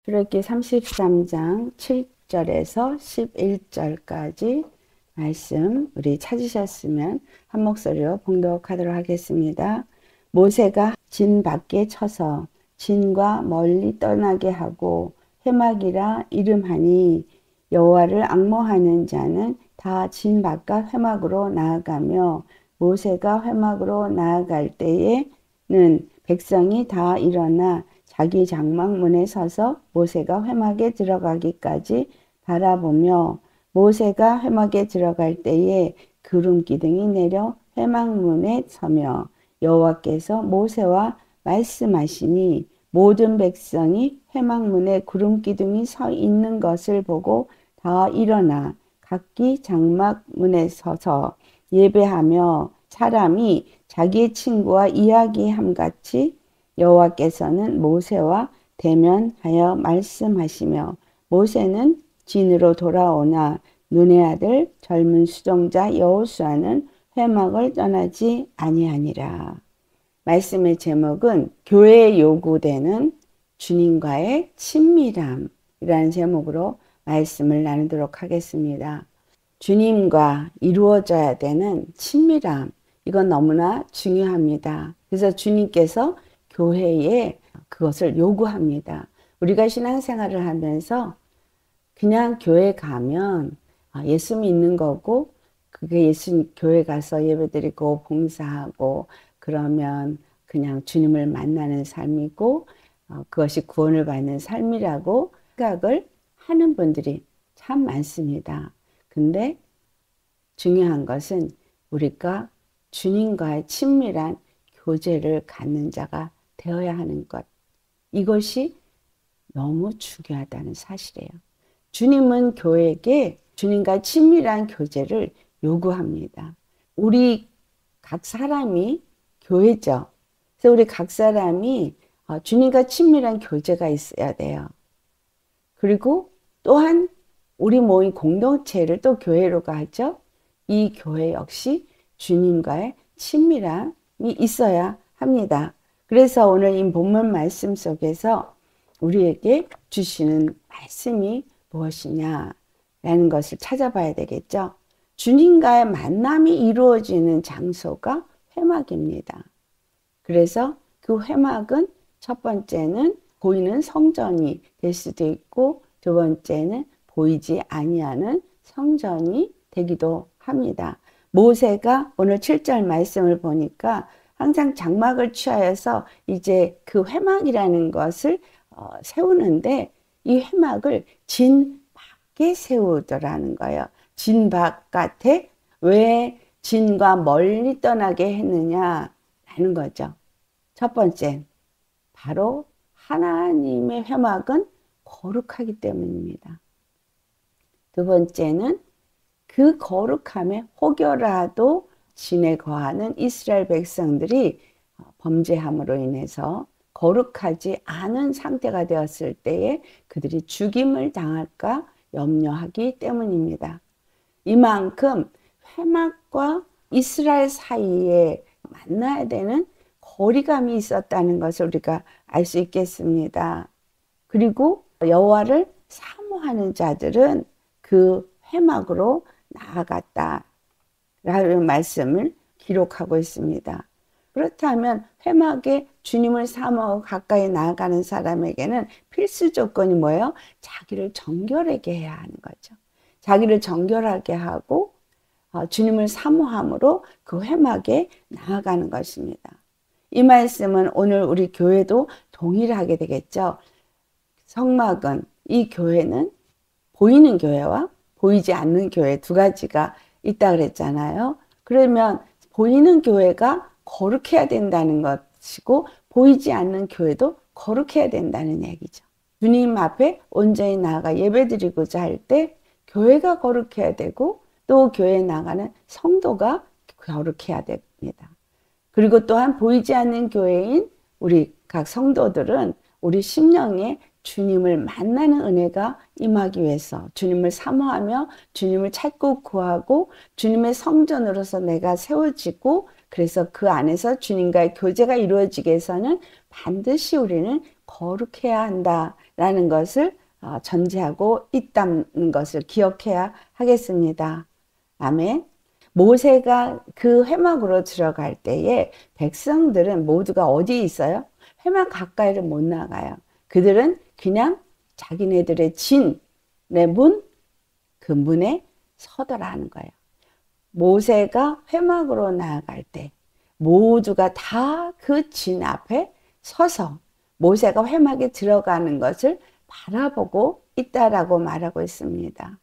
출애굽기 33장 7절에서 11절까지 말씀 우리 찾으셨으면 한 목소리로 봉독하도록 하겠습니다. 모세가 진 밖에 쳐서 진과 멀리 떠나게 하고 회막이라 이름하니 여호와를 앙모하는 자는 다 진 바깥 회막으로 나아가며 모세가 회막으로 나아갈 때에는 백성이 다 일어나 자기 장막문에 서서 모세가 회막에 들어가기까지 바라보며 모세가 회막에 들어갈 때에 구름 기둥이 내려 회막문에 서며 여호와께서 모세와 말씀하시니 모든 백성이 회막문에 구름 기둥이 서 있는 것을 보고 다 일어나 각기 장막문에 서서 예배하며 사람이 자기의 친구와 이야기함같이 여호와께서는 모세와 대면하여 말씀하시며 모세는 진으로 돌아오나 눈의 아들 젊은 수종자 여호수아는 회막을 떠나지 아니하니라. 말씀의 제목은 교회에 요구되는 주님과의 친밀함이라는 제목으로 말씀을 나누도록 하겠습니다. 주님과 이루어져야 되는 친밀함, 이건 너무나 중요합니다. 그래서 주님께서 교회에 그것을 요구합니다. 우리가 신앙생활을 하면서 그냥 교회 가면 예수 믿는 거고 그게 교회 가서 예배드리고 봉사하고 그러면 그냥 주님을 만나는 삶이고 그것이 구원을 받는 삶이라고 생각을 하는 분들이 참 많습니다. 근데 중요한 것은 우리가 주님과의 친밀한 교제를 갖는 자가 되어야 하는 것. 이것이 너무 중요하다는 사실이에요. 주님은 교회에게 주님과 친밀한 교제를 요구합니다. 우리 각 사람이 교회죠. 그래서 우리 각 사람이 주님과 친밀한 교제가 있어야 돼요. 그리고 또한 우리 모인 공동체를 또 교회로 가죠. 이 교회 역시 주님과의 친밀함이 있어야 합니다. 그래서 오늘 이 본문 말씀 속에서 우리에게 주시는 말씀이 무엇이냐라는 것을 찾아봐야 되겠죠. 주님과의 만남이 이루어지는 장소가 회막입니다. 그래서 그 회막은 첫 번째는 보이는 성전이 될 수도 있고 두 번째는 보이지 아니하는 성전이 되기도 합니다. 모세가 오늘 7절 말씀을 보니까 항상 장막을 취하여서 이제 그 회막이라는 것을 세우는데 이 회막을 진 밖에 세우더라는 거예요. 진 바깥에 왜 진과 멀리 떠나게 했느냐라는 거죠. 첫 번째, 바로 하나님의 회막은 거룩하기 때문입니다. 두 번째는 그 거룩함에 혹여라도 진에 거하는 이스라엘 백성들이 범죄함으로 인해서 거룩하지 않은 상태가 되었을 때에 그들이 죽임을 당할까 염려하기 때문입니다. 이만큼 회막과 이스라엘 사이에 만나야 되는 거리감이 있었다는 것을 우리가 알 수 있겠습니다. 그리고 여호와를 사모하는 자들은 그 회막으로 나아갔다 라는 말씀을 기록하고 있습니다. 그렇다면 회막에 주님을 사모하고 가까이 나아가는 사람에게는 필수 조건이 뭐예요? 자기를 정결하게 해야 하는 거죠. 자기를 정결하게 하고 주님을 사모함으로 그 회막에 나아가는 것입니다. 이 말씀은 오늘 우리 교회도 동일하게 되겠죠. 성막은, 이 교회는 보이는 교회와 보이지 않는 교회 두 가지가 있다 그랬잖아요. 그러면 보이는 교회가 거룩해야 된다는 것이고 보이지 않는 교회도 거룩해야 된다는 얘기죠. 주님 앞에 온전히 나아가 예배드리고자 할 때 교회가 거룩해야 되고 또 교회에 나가는 성도가 거룩해야 됩니다. 그리고 또한 보이지 않는 교회인 우리 각 성도들은 우리 심령에 주님을 만나는 은혜가 임하기 위해서 주님을 사모하며 주님을 찾고 구하고 주님의 성전으로서 내가 세워지고 그래서 그 안에서 주님과의 교제가 이루어지기 위해서는 반드시 우리는 거룩해야 한다 라는 것을 전제하고 있다는 것을 기억해야 하겠습니다. 아멘. 모세가 그 회막으로 들어갈 때에 백성들은 모두가 어디에 있어요? 회막 가까이를 못 나가요. 그들은 그냥 자기네들의 진의 문, 그 문에 서더라 하는 거예요. 모세가 회막으로 나아갈 때 모두가 다 그 진 앞에 서서 모세가 회막에 들어가는 것을 바라보고 있다라고 말하고 있습니다.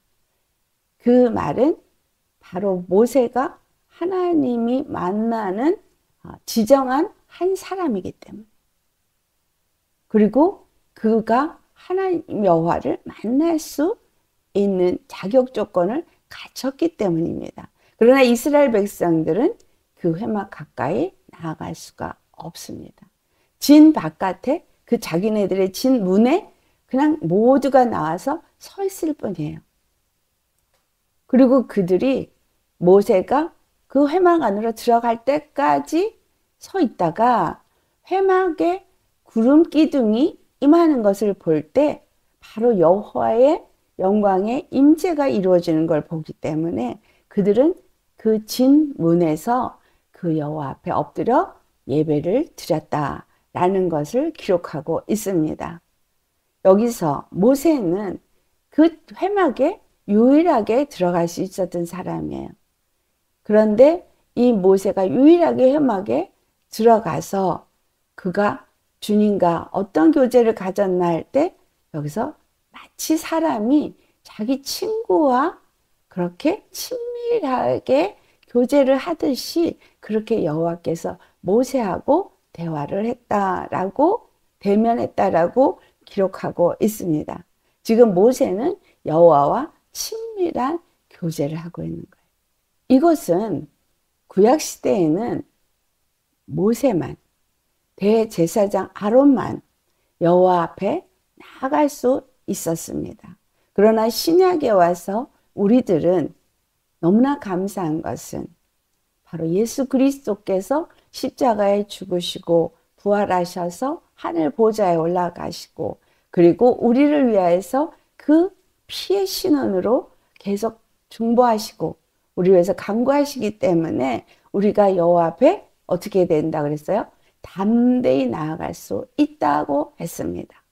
그 말은 바로 모세가 하나님이 만나는 지정한 한 사람이기 때문에, 그리고 그가 하나님 여호와를 만날 수 있는 자격 조건을 갖췄기 때문입니다. 그러나 이스라엘 백성들은 그 회막 가까이 나아갈 수가 없습니다. 진 바깥에 그 자기네들의 진 문에 그냥 모두가 나와서 서 있을 뿐이에요. 그리고 그들이 모세가 그 회막 안으로 들어갈 때까지 서 있다가 회막에 구름 기둥이 임하는 것을 볼 때 바로 여호와의 영광의 임재가 이루어지는 걸 보기 때문에 그들은 그 진 문에서 그 여호와 앞에 엎드려 예배를 드렸다라는 것을 기록하고 있습니다. 여기서 모세는 그 회막에 유일하게 들어갈 수 있었던 사람이에요. 그런데 이 모세가 유일하게 회막에 들어가서 그가 주님과 어떤 교제를 가졌나 할 때 여기서 마치 사람이 자기 친구와 그렇게 친밀하게 교제를 하듯이 그렇게 여호와께서 모세하고 대화를 했다라고 대면했다라고 기록하고 있습니다. 지금 모세는 여호와와 친밀한 교제를 하고 있는 거예요. 이것은 구약 시대에는 모세만, 대제사장 아론만 여호와 앞에 나아갈 수 있었습니다. 그러나 신약에 와서 우리들은 너무나 감사한 것은 바로 예수 그리스도께서 십자가에 죽으시고 부활하셔서 하늘 보좌에 올라가시고 그리고 우리를 위하여서 그 피의 신원으로 계속 중보하시고 우리 위해서 간구하시기 때문에 우리가 여호와 앞에 어떻게 된다 그랬어요? 담대히 나아갈 수 있다고 했습니다.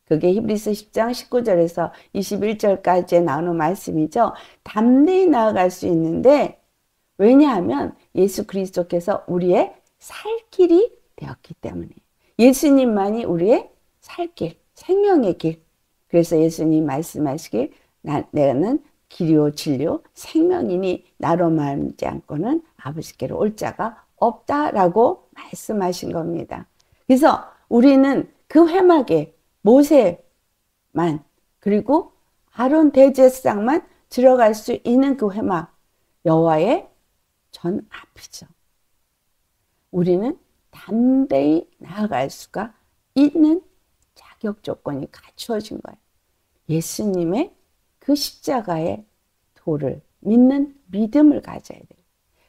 그게 히브리서 10장 19절에서 21절까지 나오는 말씀이죠. 담대히 나아갈 수 있는데 왜냐하면 예수 그리스도께서 우리의 살 길이 되었기 때문에 예수님만이 우리의 살 길, 생명의 길. 그래서 예수님 말씀하시길 나는 길이요 진리요 생명이니 나로 말하지 않고는 아버지께로 올 자가 없다라고 말씀하신 겁니다. 그래서 우리는 그 회막에 모세만 그리고 아론 대제사장만 들어갈 수 있는 그 회막 여호와의 전 앞이죠. 우리는 담대히 나아갈 수가 있는 자격 조건이 갖추어진 거예요. 예수님의 그 십자가의 도를 믿는 믿음을 가져야 돼요.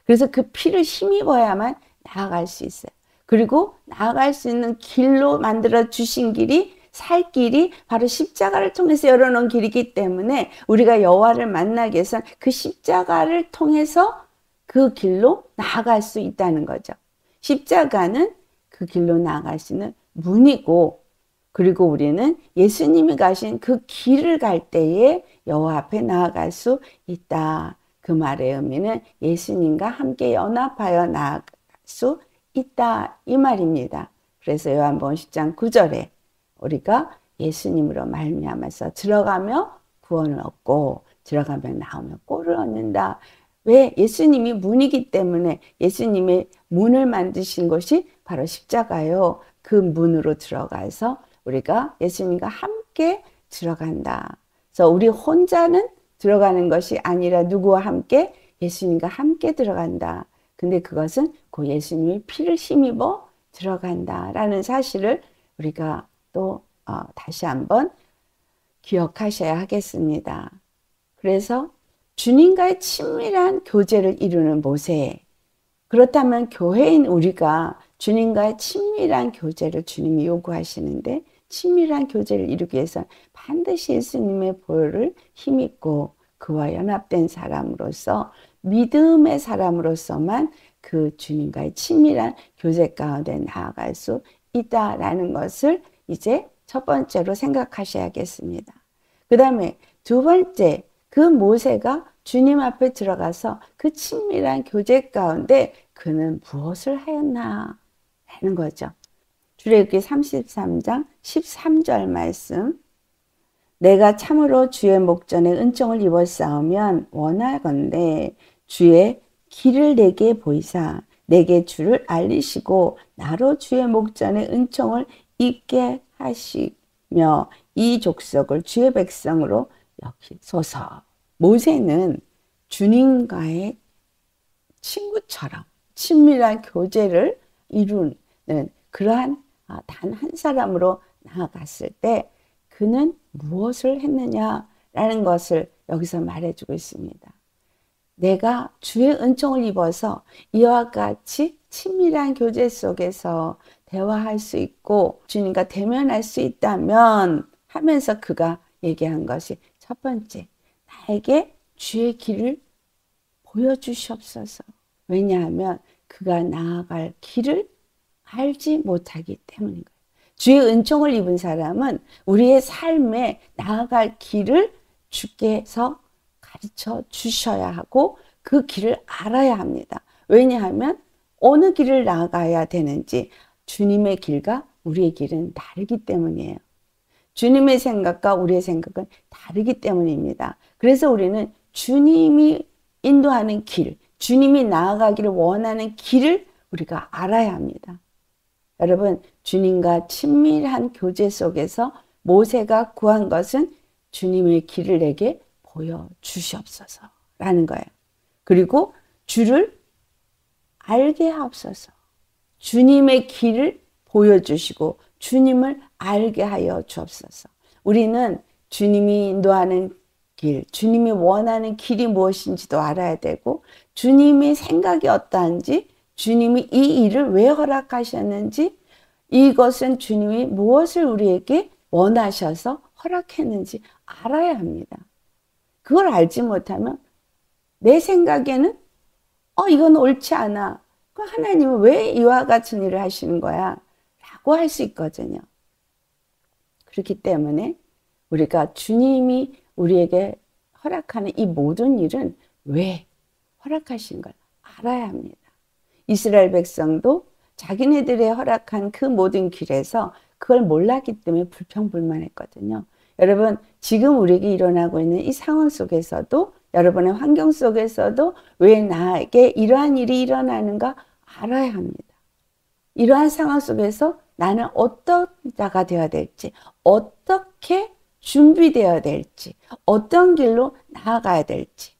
그래서 그 피를 힘입어야만 나아갈 수 있어요. 그리고 나아갈 수 있는 길로 만들어 주신 길이 살 길이 바로 십자가를 통해서 열어놓은 길이기 때문에 우리가 여호와를 만나기 위해서는 그 십자가를 통해서 그 길로 나아갈 수 있다는 거죠. 십자가는 그 길로 나아갈 수 있는 문이고 그리고 우리는 예수님이 가신 그 길을 갈 때에 여호와 앞에 나아갈 수 있다. 그 말의 의미는 예수님과 함께 연합하여 나아갈 수 있다 이 말입니다. 그래서 요한복음 10장 9절에 우리가 예수님으로 말미암아서 들어가며 구원을 얻고 들어가며 나오며 꼴을 얻는다. 왜? 예수님이 문이기 때문에 예수님의 문을 만드신 것이 바로 십자가요. 그 문으로 들어가서 우리가 예수님과 함께 들어간다. 그래서 우리 혼자는 들어가는 것이 아니라 누구와 함께? 예수님과 함께 들어간다. 근데 그것은 그 예수님의 피를 힘입어 들어간다라는 사실을 우리가 또 다시 한번 기억하셔야 하겠습니다. 그래서 주님과의 친밀한 교제를 이루는 모세. 그렇다면 교회인 우리가 주님과의 친밀한 교제를 주님이 요구하시는데 친밀한 교제를 이루기 위해서 반드시 예수님의 보혈을 힘입고 그와 연합된 사람으로서 믿음의 사람으로서만 그 주님과의 친밀한 교제 가운데 나아갈 수 있다라는 것을 이제 첫 번째로 생각하셔야겠습니다. 그 다음에 두 번째, 그 모세가 주님 앞에 들어가서 그 친밀한 교제 가운데 그는 무엇을 하였나 라는 거죠. 출애굽기 33장 13절 말씀. 내가 참으로 주의 목전에 은총을 입었사오면 원하건대 주의 길을 내게 보이사 내게 주를 알리시고 나로 주의 목전에 은총을 입게 하시며 이 족속을 주의 백성으로 여기소서. 모세는 주님과의 친구처럼 친밀한 교제를 이루는 그러한 단 한 사람으로 나아갔을 때 그는 무엇을 했느냐라는 것을 여기서 말해주고 있습니다. 내가 주의 은총을 입어서 이와 같이 친밀한 교제 속에서 대화할 수 있고 주님과 대면할 수 있다면 하면서 그가 얘기한 것이 첫 번째, 나에게 주의 길을 보여주시옵소서. 왜냐하면 그가 나아갈 길을 알지 못하기 때문인 거예요. 주의 은총을 입은 사람은 우리의 삶에 나아갈 길을 주께서 가르쳐 주셔야 하고 그 길을 알아야 합니다. 왜냐하면 어느 길을 나아가야 되는지 주님의 길과 우리의 길은 다르기 때문이에요. 주님의 생각과 우리의 생각은 다르기 때문입니다. 그래서 우리는 주님이 인도하는 길, 주님이 나아가기를 원하는 길을 우리가 알아야 합니다. 여러분, 주님과 친밀한 교제 속에서 모세가 구한 것은 주님의 길을 내게 보여주시옵소서라는 거예요. 그리고 주를 알게 하옵소서. 주님의 길을 보여주시고 주님을 알게 하여 주옵소서. 우리는 주님이 인도하는 길, 주님이 원하는 길이 무엇인지도 알아야 되고 주님의 생각이 어떠한지, 주님이 이 일을 왜 허락하셨는지, 이것은 주님이 무엇을 우리에게 원하셔서 허락했는지 알아야 합니다. 그걸 알지 못하면 내 생각에는 이건 옳지 않아. 하나님은 왜 이와 같은 일을 하시는 거야? 라고 할 수 있거든요. 그렇기 때문에 우리가 주님이 우리에게 허락하는 이 모든 일은 왜 허락하신 걸 알아야 합니다. 이스라엘 백성도 자기네들의 허락한 그 모든 길에서 그걸 몰랐기 때문에 불평불만했거든요. 여러분, 지금 우리에게 일어나고 있는 이 상황 속에서도, 여러분의 환경 속에서도 왜 나에게 이러한 일이 일어나는가 알아야 합니다. 이러한 상황 속에서 나는 어떤 자가 되어야 될지, 어떻게 준비되어야 될지, 어떤 길로 나아가야 될지.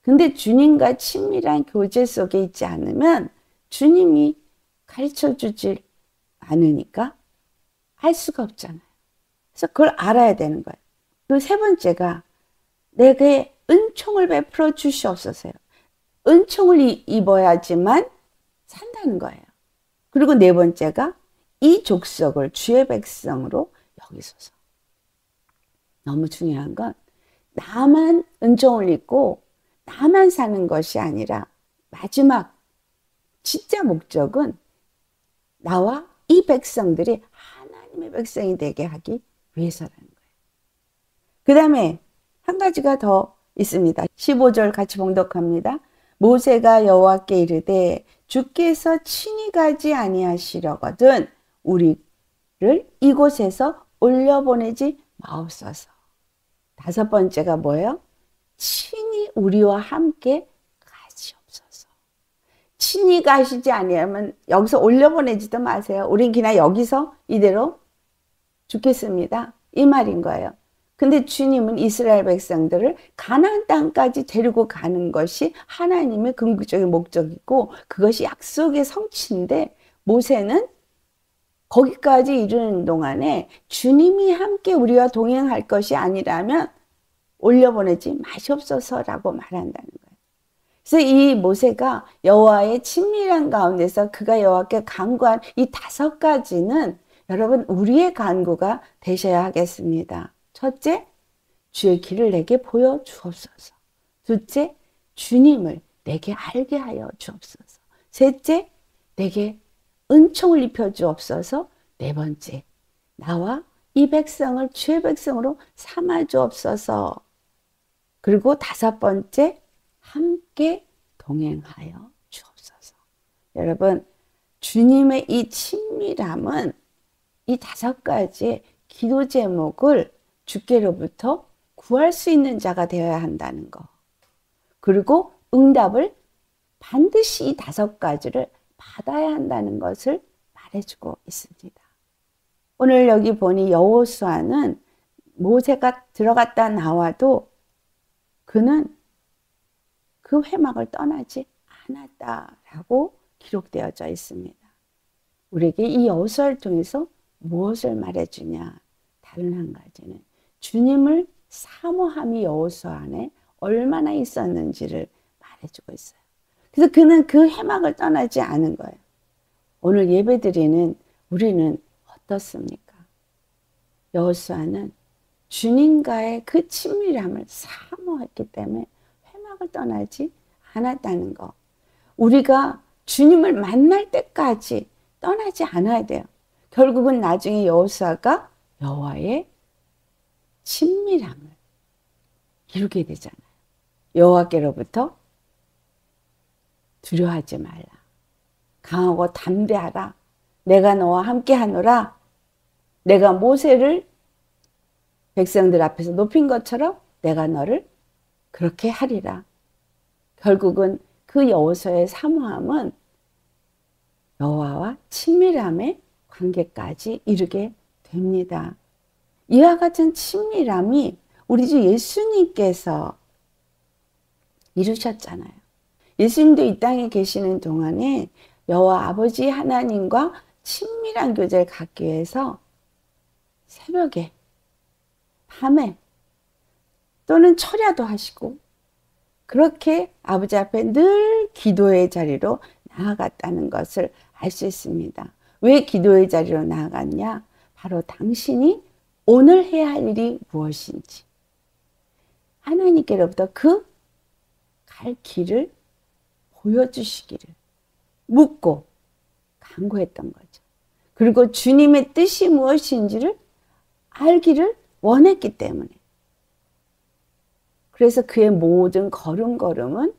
근데 주님과 친밀한 교제 속에 있지 않으면 주님이 가르쳐주질 않으니까 알 수가 없잖아요. 그래서 그걸 알아야 되는 거예요. 그 세 번째가 내게 은총을 베풀어 주시옵소서요. 은총을 입어야지만 산다는 거예요. 그리고 네 번째가 이 족속을 주의 백성으로 여기소서. 너무 중요한 건 나만 은총을 입고 나만 사는 것이 아니라 마지막 진짜 목적은 나와 이 백성들이 하나님의 백성이 되게 하기 위해서라는 거예요. 그 다음에 한 가지가 더 있습니다. 15절 같이 봉독합니다. 모세가 여호와께 이르되 주께서 친히 가지 아니하시려거든 우리를 이곳에서 올려보내지 마옵소서. 다섯 번째가 뭐예요? 친히 우리와 함께 가시옵소서. 친히 가시지 아니하면 여기서 올려보내지도 마세요. 우린 그냥 여기서 이대로 죽겠습니다. 이 말인 거예요. 근데 주님은 이스라엘 백성들을 가나안 땅까지 데리고 가는 것이 하나님의 궁극적인 목적이고 그것이 약속의 성취인데 모세는 거기까지 이르는 동안에 주님이 함께 우리와 동행할 것이 아니라면 올려보내지 마시옵소서라고 말한다는 거예요. 그래서 이 모세가 여호와의 친밀한 가운데서 그가 여호와께 간구한 이 5가지는 여러분, 우리의 간구가 되셔야 하겠습니다. 첫째, 주의 길을 내게 보여주옵소서. 둘째, 주님을 내게 알게 하여 주옵소서. 셋째, 내게 은총을 입혀 주옵소서. 네 번째, 나와 이 백성을 주의 백성으로 삼아 주옵소서. 그리고 다섯 번째, 함께 동행하여 주옵소서. 여러분, 주님의 이 친밀함은 이 다섯 가지의 기도 제목을 주께로부터 구할 수 있는 자가 되어야 한다는 거. 그리고 응답을 반드시 이 다섯 가지를 받아야 한다는 것을 말해주고 있습니다. 오늘 여기 보니 여호수아는 모세가 들어갔다 나와도 그는 그 회막을 떠나지 않았다라고 기록되어져 있습니다. 우리에게 이 여호수아를 통해서 무엇을 말해주냐? 다른 한 가지는 주님을 사모함이 여호수아 안에 얼마나 있었는지를 말해주고 있어요. 그래서 그는 그 회막을 떠나지 않은 거예요. 오늘 예배드리는 우리는 어떻습니까? 여호수아는 주님과의 그 친밀함을 사모했기 때문에 회막을 떠나지 않았다는 거. 우리가 주님을 만날 때까지 떠나지 않아야 돼요. 결국은 나중에 여호수아가 여호와의 친밀함을 이루게 되잖아요. 여호와께로부터 두려워하지 말라. 강하고 담대하라. 내가 너와 함께 하노라. 내가 모세를 백성들 앞에서 높인 것처럼 내가 너를 그렇게 하리라. 결국은 그 여호수아의 사모함은 여호와와 친밀함의 관계까지 이르게 됩니다. 이와 같은 친밀함이 우리 주 예수님께서 이루셨잖아요. 예수님도 이 땅에 계시는 동안에 여호와 아버지 하나님과 친밀한 교제를 갖기 위해서 새벽에, 밤에 또는 철야도 하시고 그렇게 아버지 앞에 늘 기도의 자리로 나아갔다는 것을 알 수 있습니다. 왜 기도의 자리로 나아갔냐? 바로 당신이 오늘 해야 할 일이 무엇인지 하나님께로부터 그 갈 길을 보여주시기를 묻고 간구했던 거죠. 그리고 주님의 뜻이 무엇인지를 알기를 원했기 때문에. 그래서 그의 모든 걸음걸음은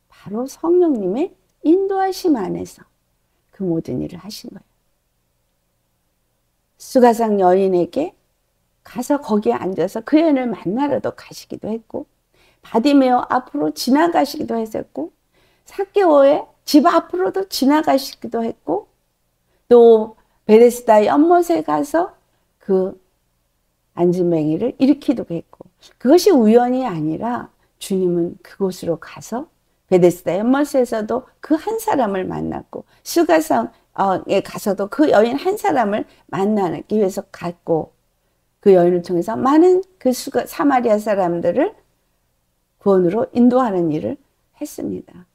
바로 성령님의 인도하심 안에서 그 모든 일을 하신 거예요. 수가상 여인에게 가서 거기에 앉아서 그 여인을 만나러도 가시기도 했고, 바디메오 앞으로 지나가시기도 했었고, 삭개오의 집 앞으로도 지나가시기도 했고, 또 베데스다 연못에 가서 그 안진뱅이를 일으키기도 했고, 그것이 우연이 아니라 주님은 그곳으로 가서 베데스다 연못에서도 그 한 사람을 만났고, 수가성에 가서도 그 여인 한 사람을 만나기 위해서 갔고, 그 여인을 통해서 많은 그 사마리아 사람들을 구원으로 인도하는 일을 했습니다.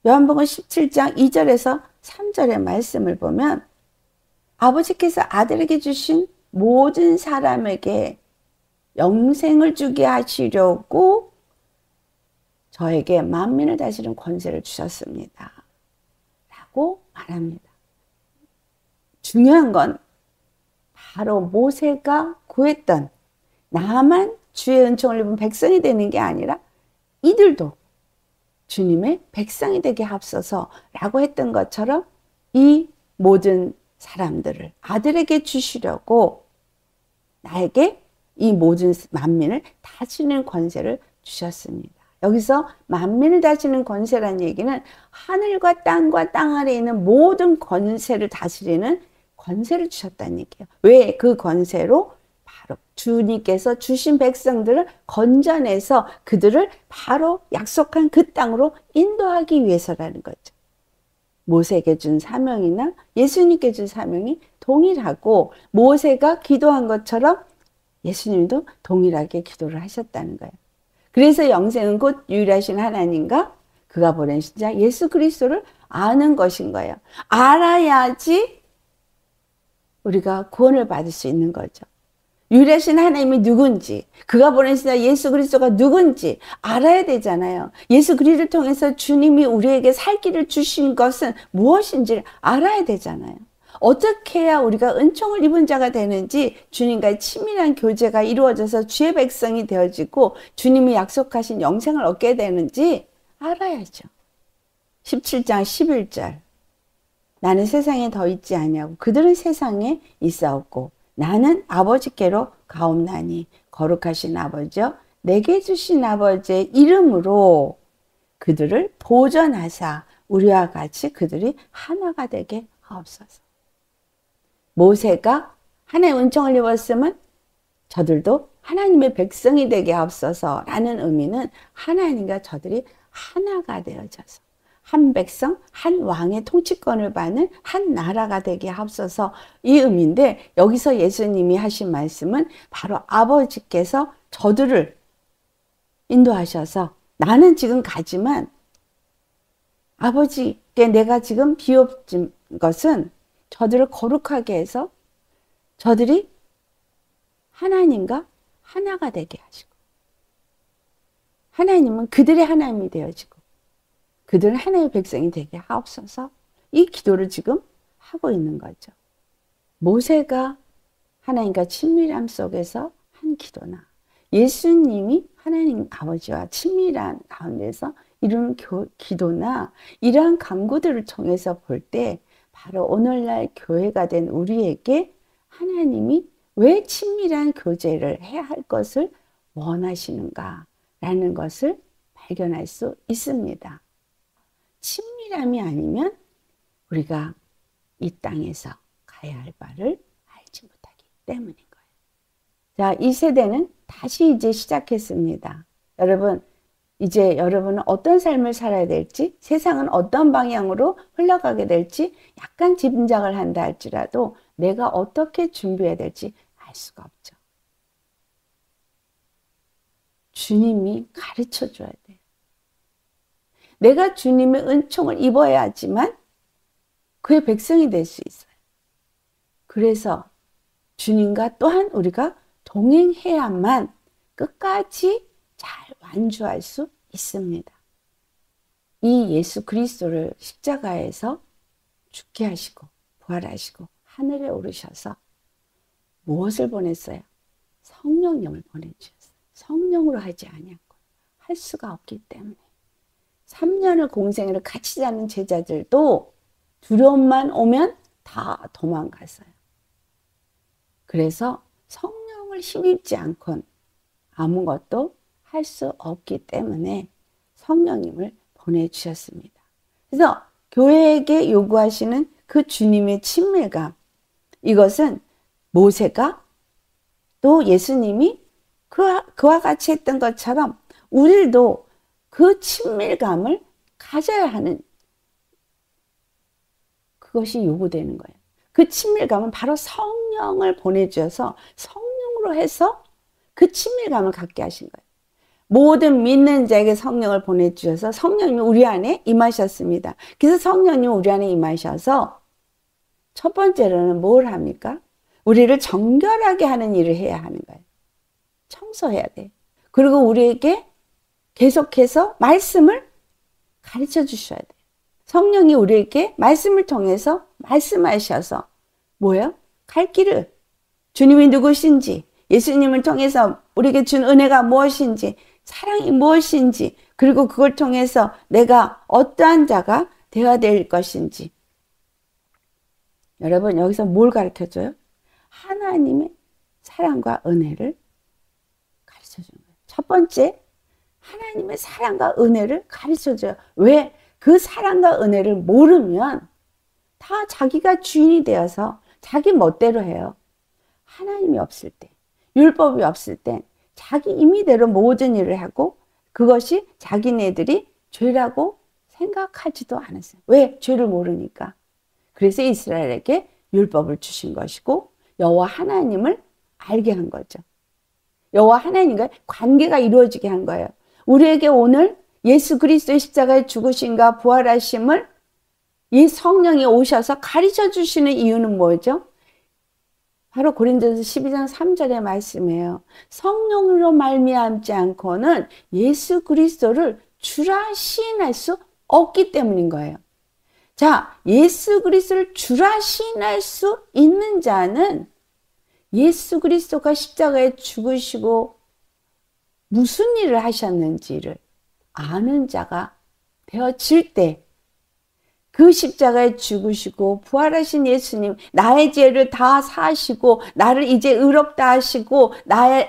요한복음 17장 2절에서 3절의 말씀을 보면 아버지께서 아들에게 주신 모든 사람에게 영생을 주게 하시려고 저에게 만민을 다스리는 권세를 주셨습니다. 라고 말합니다. 중요한 건 바로 모세가 구했던 나만 주의 은총을 입은 백성이 되는 게 아니라 이들도 주님의 백성이 되게 합소서 라고 했던 것처럼 이 모든 사람들을 아들에게 주시려고 나에게 이 모든 만민을 다스리는 권세를 주셨습니다. 여기서 만민을 다스리는 권세라는 얘기는 하늘과 땅과 땅 아래에 있는 모든 권세를 다스리는 권세를 주셨다는 얘기예요. 왜 그 권세로? 바로 주님께서 주신 백성들을 건져내서 그들을 바로 약속한 그 땅으로 인도하기 위해서라는 거죠. 모세에게 준 사명이나 예수님께 준 사명이 동일하고 모세가 기도한 것처럼 예수님도 동일하게 기도를 하셨다는 거예요. 그래서 영생은 곧 유일하신 하나님과 그가 보내신 자 예수 그리스도를 아는 것인 거예요. 알아야지 우리가 구원을 받을 수 있는 거죠. 유일하신 하나님이 누군지, 그가 보내신 예수 그리스도가 누군지 알아야 되잖아요. 예수 그리스도를 통해서 주님이 우리에게 살 길을 주신 것은 무엇인지를 알아야 되잖아요. 어떻게 해야 우리가 은총을 입은 자가 되는지, 주님과의 친밀한 교제가 이루어져서 주의 백성이 되어지고 주님이 약속하신 영생을 얻게 되는지 알아야죠. 17장 11절, 나는 세상에 더 있지 아니하고 그들은 세상에 있사옵고 나는 아버지께로 가옵나니 거룩하신 아버지여 내게 주신 아버지의 이름으로 그들을 보전하사 우리와 같이 그들이 하나가 되게 하옵소서. 모세가 하나님의 은총을 입었으면 저들도 하나님의 백성이 되게 하옵소서 라는 의미는 하나님과 저들이 하나가 되어져서 한 백성, 한 왕의 통치권을 받는 한 나라가 되게 하옵소서, 이 의미인데, 여기서 예수님이 하신 말씀은 바로 아버지께서 저들을 인도하셔서 나는 지금 가지만 아버지께 내가 지금 비옵진 것은 저들을 거룩하게 해서 저들이 하나님과 하나가 되게 하시고, 하나님은 그들의 하나님이 되어지고 그들은 하나님의 백성이 되게 하옵소서, 이 기도를 지금 하고 있는 거죠. 모세가 하나님과 친밀함 속에서 한 기도나 예수님이 하나님 아버지와 친밀한 가운데서 이룬 기도나 이러한 간구들을 통해서 볼 때 바로 오늘날 교회가 된 우리에게 하나님이 왜 친밀한 교제를 해야 할 것을 원하시는가라는 것을 발견할 수 있습니다. 친밀함이 아니면 우리가 이 땅에서 가야 할 바를 알지 못하기 때문인 거예요. 자, 이 세대는 다시 이제 시작했습니다. 여러분, 이제 여러분은 어떤 삶을 살아야 될지, 세상은 어떤 방향으로 흘러가게 될지 약간 짐작을 한다 할지라도 내가 어떻게 준비해야 될지 알 수가 없죠. 주님이 가르쳐 줘야 돼요. 내가 주님의 은총을 입어야지만 그의 백성이 될 수 있어요. 그래서 주님과 또한 우리가 동행해야만 끝까지 잘 완주할 수 있습니다. 이 예수 그리스도를 십자가에서 죽게 하시고 부활하시고 하늘에 오르셔서 무엇을 보냈어요? 성령님을 보내주셨어요. 성령으로 하지 아니하고 할 수가 없기 때문에 3년을 공생애를 같이 자는 제자들도 두려움만 오면 다 도망갔어요. 그래서 성령을 힘입지 않고는 아무것도 할 수 없기 때문에 성령님을 보내주셨습니다. 그래서 교회에게 요구하시는 그 주님의 친밀감, 이것은 모세가 또 예수님이 그와 같이 했던 것처럼 우리도 그 친밀감을 가져야 하는, 그것이 요구되는 거예요. 그 친밀감은 바로 성령을 보내주셔서 성령으로 해서 그 친밀감을 갖게 하신 거예요. 모든 믿는 자에게 성령을 보내주셔서 성령님이 우리 안에 임하셨습니다. 그래서 성령님이 우리 안에 임하셔서 첫 번째로는 뭘 합니까? 우리를 정결하게 하는 일을 해야 하는 거예요. 청소해야 돼요. 그리고 우리에게 계속해서 말씀을 가르쳐 주셔야 돼요. 성령이 우리에게 말씀을 통해서 말씀하셔서 뭐예요? 갈 길을, 주님이 누구신지, 예수님을 통해서 우리에게 준 은혜가 무엇인지, 사랑이 무엇인지, 그리고 그걸 통해서 내가 어떠한 자가 되어야 될 것인지. 여러분, 여기서 뭘 가르쳐줘요? 하나님의 사랑과 은혜를 가르쳐주는 거예요. 첫 번째, 하나님의 사랑과 은혜를 가르쳐줘요. 왜? 그 사랑과 은혜를 모르면 다 자기가 주인이 되어서 자기 멋대로 해요. 하나님이 없을 때, 율법이 없을 때 자기 임의대로 모든 일을 하고 그것이 자기네들이 죄라고 생각하지도 않았어요. 왜? 죄를 모르니까. 그래서 이스라엘에게 율법을 주신 것이고 여호와 하나님을 알게 한 거죠. 여호와 하나님과 관계가 이루어지게 한 거예요. 우리에게 오늘 예수 그리스도의 십자가의 죽으심과 부활하심을 이 성령이 오셔서 가르쳐 주시는 이유는 뭐죠? 바로 고린도서 12장 3절의 말씀이에요. 성령으로 말미암지 않고는 예수 그리스도를 주라 시인할 수 없기 때문인 거예요. 자, 예수 그리스도를 주라 시인할 수 있는 자는 예수 그리스도가 십자가에 죽으시고 무슨 일을 하셨는지를 아는 자가 되어질 때, 그 십자가에 죽으시고 부활하신 예수님, 나의 죄를 다 사시고 나를 이제 의롭다 하시고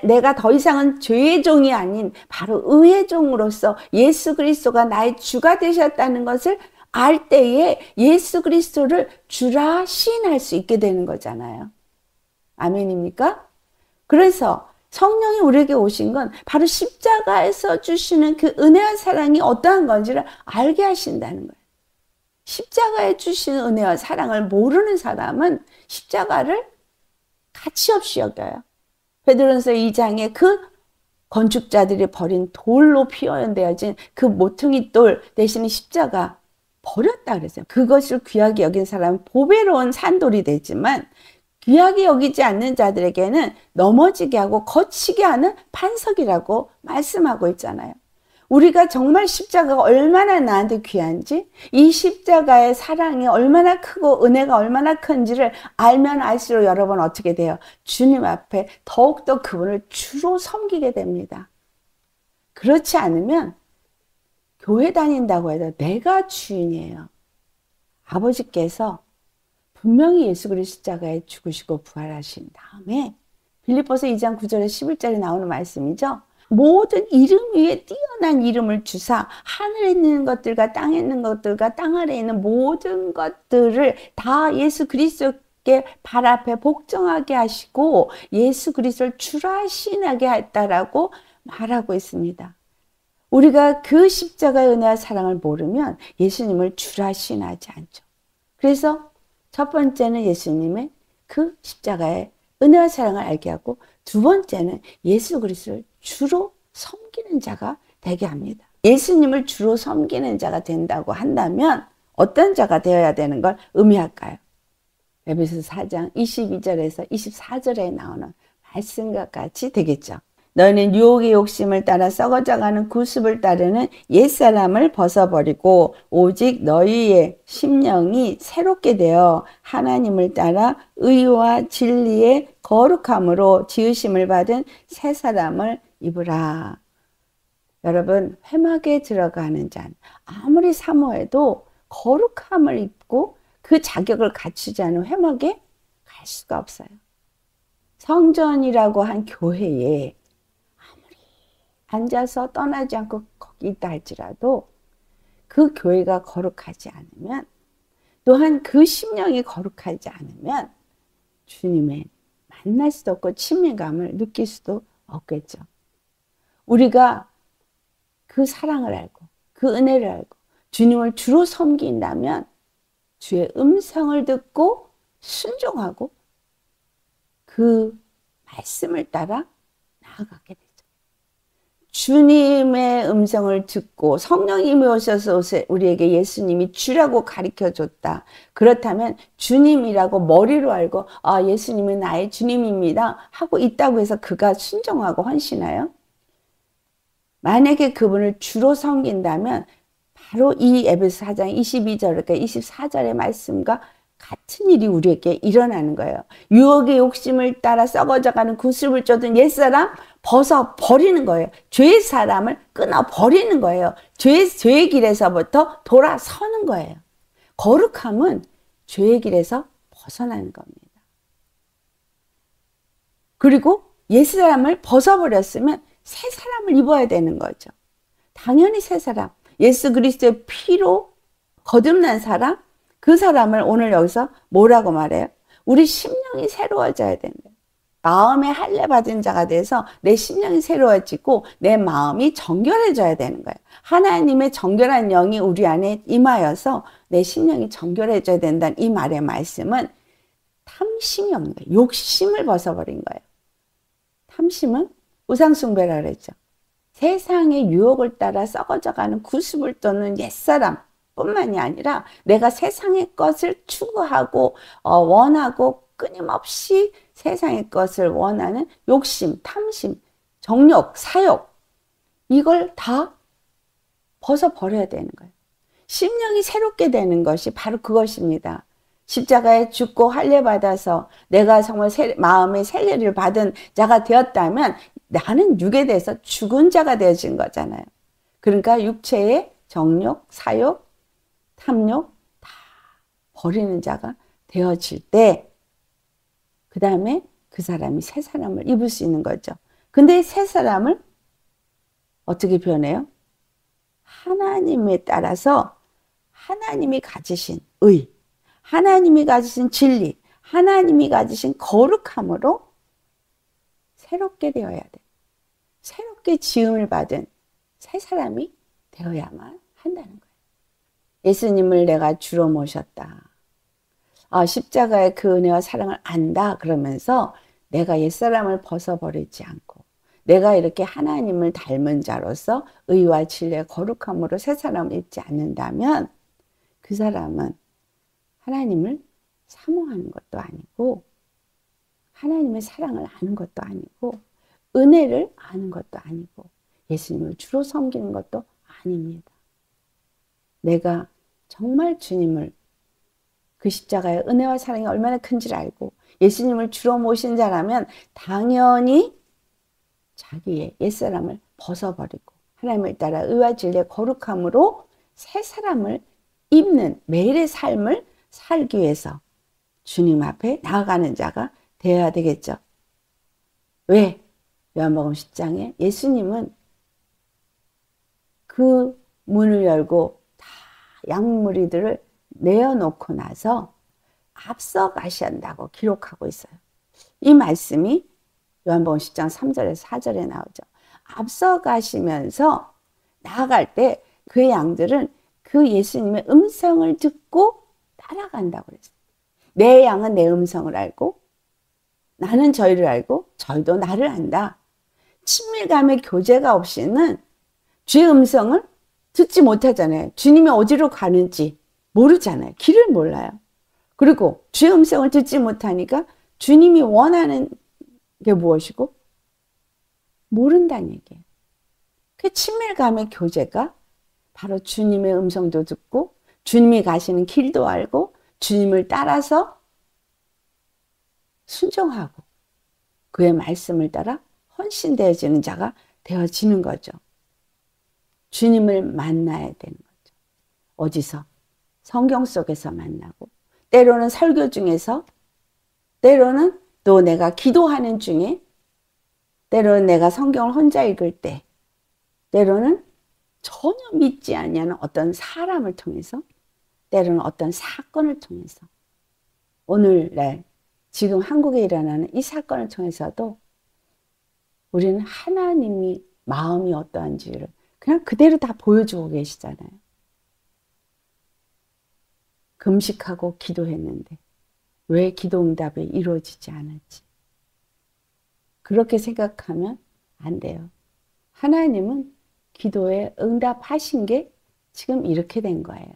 내가 더 이상은 죄의 종이 아닌 바로 의의 종으로서 예수 그리스도가 나의 주가 되셨다는 것을 알 때에 예수 그리스도를 주라 시인할 수 있게 되는 거잖아요. 아멘입니까? 그래서 성령이 우리에게 오신 건 바로 십자가에서 주시는 그 은혜와 사랑이 어떠한 건지를 알게 하신다는 거예요. 십자가에 주시는 은혜와 사랑을 모르는 사람은 십자가를 가치 없이 여겨요. 베드로전서 2장에 그 건축자들이 버린 돌로 표현되어진 그 모퉁이 돌 대신에 십자가 버렸다 그랬어요. 그것을 귀하게 여긴 사람은 보배로운 산돌이 되지만 귀하게 여기지 않는 자들에게는 넘어지게 하고 거치게 하는 반석이라고 말씀하고 있잖아요. 우리가 정말 십자가가 얼마나 나한테 귀한지, 이 십자가의 사랑이 얼마나 크고 은혜가 얼마나 큰지를 알면 알수록 여러분 어떻게 돼요? 주님 앞에 더욱더 그분을 주로 섬기게 됩니다. 그렇지 않으면 교회 다닌다고 해도 내가 주인이에요. 아버지께서 분명히 예수 그리스도 십자가에 죽으시고 부활하신 다음에 빌립보서 2장 9절에 11절에 나오는 말씀이죠. 모든 이름 위에 뛰어난 이름을 주사 하늘에 있는 것들과 땅에 있는 것들과 땅 아래에 있는 모든 것들을 다 예수 그리스도께 발 앞에 복종하게 하시고 예수 그리스도를 주라 시인하게 했다라고 말하고 있습니다. 우리가 그 십자가의 은혜와 사랑을 모르면 예수님을 주라 시인하지 않죠. 그래서 첫 번째는 예수님의 그 십자가의 은혜와 사랑을 알게 하고, 두 번째는 예수 그리스도를 주로 섬기는 자가 되게 합니다. 예수님을 주로 섬기는 자가 된다고 한다면 어떤 자가 되어야 되는 걸 의미할까요? 에베소서 4장 22절에서 24절에 나오는 말씀과 같이 되겠죠. 너희는 유혹의 욕심을 따라 썩어져가는 구습을 따르는 옛사람을 벗어버리고 오직 너희의 심령이 새롭게 되어 하나님을 따라 의와 진리의 거룩함으로 지으심을 받은 새 사람을 입으라. 여러분, 회막에 들어가는 자는 아무리 사모해도 거룩함을 입고 그 자격을 갖추지 않은 회막에 갈 수가 없어요. 성전이라고 한 교회에 아무리 앉아서 떠나지 않고 거기 있다 할지라도 그 교회가 거룩하지 않으면, 또한 그 심령이 거룩하지 않으면 주님의 만날 수도 없고 친밀감을 느낄 수도 없겠죠. 우리가 그 사랑을 알고 그 은혜를 알고 주님을 주로 섬긴다면 주의 음성을 듣고 순종하고 그 말씀을 따라 나아가게 되죠. 주님의 음성을 듣고 성령님이 오셔서 우리에게 예수님이 주라고 가르쳐줬다. 그렇다면 주님이라고 머리로 알고 예수님은 나의 주님입니다 하고 있다고 해서 그가 순종하고 헌신하여? 만약에 그분을 주로 섬긴다면 바로 이 에베소 4장 22절, 그러니까 24절의 말씀과 같은 일이 우리에게 일어나는 거예요. 유혹의 욕심을 따라 썩어져가는 구습을 쫓은 옛사람 벗어버리는 거예요. 죄의 사람을 끊어버리는 거예요. 죄의 길에서부터 돌아서는 거예요. 거룩함은 죄의 길에서 벗어나는 겁니다. 그리고 옛사람을 벗어버렸으면 새 사람을 입어야 되는 거죠. 당연히 새 사람, 예수 그리스도의 피로 거듭난 사람, 그 사람을 오늘 여기서 뭐라고 말해요? 우리 심령이 새로워져야 된다. 마음의 할례 받은 자가 돼서 내 심령이 새로워지고 내 마음이 정결해져야 되는 거예요. 하나님의 정결한 영이 우리 안에 임하여서 내 심령이 정결해져야 된다는 이 말의 말씀은 탐심이 없는 거예요. 욕심을 벗어버린 거예요. 탐심은 우상숭배라 그랬죠. 세상의 유혹을 따라 썩어져가는 구습을 쫓는 옛사람 뿐만이 아니라 내가 세상의 것을 추구하고 원하고 끊임없이 세상의 것을 원하는 욕심, 탐심, 정욕, 사욕, 이걸 다 벗어버려야 되는 거예요. 심령이 새롭게 되는 것이 바로 그것입니다. 십자가에 죽고 할례받아서 내가 정말 마음의 세례를 받은 자가 되었다면 나는 육에 대해서 죽은 자가 되어진 거잖아요. 그러니까 육체의 정욕, 사욕, 탐욕 다 버리는 자가 되어질 때 그 다음에 그 사람이 새 사람을 입을 수 있는 거죠. 근데 새 사람을 어떻게 표현해요? 하나님에 따라서 하나님이 가지신 의, 하나님이 가지신 진리, 하나님이 가지신 거룩함으로 새롭게 되어야 돼. 새롭게 지음을 받은 새 사람이 되어야만 한다는 거예요. 예수님을 내가 주로 모셨다. 십자가의 그 은혜와 사랑을 안다 그러면서 내가 옛사람을 벗어버리지 않고 내가 이렇게 하나님을 닮은 자로서 의와 진리의 거룩함으로 새 사람을 입지 않는다면 그 사람은 하나님을 사모하는 것도 아니고 하나님의 사랑을 아는 것도 아니고 은혜를 아는 것도 아니고 예수님을 주로 섬기는 것도 아닙니다. 내가 정말 주님을 그 십자가의 은혜와 사랑이 얼마나 큰지를 알고 예수님을 주로 모신 자라면 당연히 자기의 옛사람을 벗어버리고 하나님을 따라 의와 진리의 거룩함으로 새 사람을 입는 매일의 삶을 살기 위해서 주님 앞에 나아가는 자가 되어야 되겠죠. 왜? 요한복음 10장에 예수님은 그 문을 열고 다 양무리들을 내어놓고 나서 앞서 가신다고 기록하고 있어요. 이 말씀이 요한복음 10장 3절에서 4절에 나오죠. 앞서 가시면서 나아갈 때 그 양들은 그 예수님의 음성을 듣고 따라간다고 그랬어요. 내 양은 내 음성을 알고 나는 저희를 알고 저희도 나를 안다. 친밀감의 교제가 없이는 주의 음성을 듣지 못하잖아요. 주님이 어디로 가는지 모르잖아요. 길을 몰라요. 그리고 주의 음성을 듣지 못하니까 주님이 원하는 게 무엇이고 모른다는 얘기예요. 그 친밀감의 교제가 바로 주님의 음성도 듣고 주님이 가시는 길도 알고 주님을 따라서 순종하고 그의 말씀을 따라 헌신되어지는 자가 되어지는 거죠. 주님을 만나야 되는 거죠. 어디서? 성경 속에서 만나고 때로는 설교 중에서 때로는 또 내가 기도하는 중에 때로는 내가 성경을 혼자 읽을 때 때로는 전혀 믿지 아니하는 어떤 사람을 통해서 때로는 어떤 사건을 통해서 오늘날 지금 한국에 일어나는 이 사건을 통해서도 우리는 하나님이 마음이 어떠한지를 그냥 그대로 다 보여주고 계시잖아요. 금식하고 기도했는데 왜 기도 응답이 이루어지지 않았지? 그렇게 생각하면 안 돼요. 하나님은 기도에 응답하신 게 지금 이렇게 된 거예요.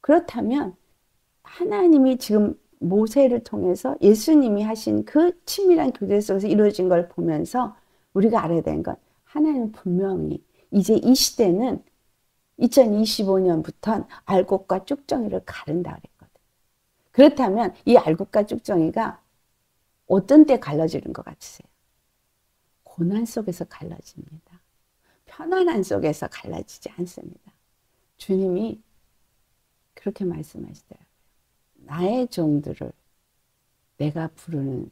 그렇다면 하나님이 지금 모세를 통해서 예수님이 하신 그 친밀한 교제 속에서 이루어진 걸 보면서 우리가 알아야 되는 건 하나님은 분명히 이제 이 시대는 2025년부터는 알곡과 쭉정이를 가른다 그랬거든. 그렇다면 이 알곡과 쭉정이가 어떤 때 갈라지는 것 같으세요? 고난 속에서 갈라집니다. 편안한 속에서 갈라지지 않습니다. 주님이 그렇게 말씀하시더라고요. 나의 종들을 내가 부르는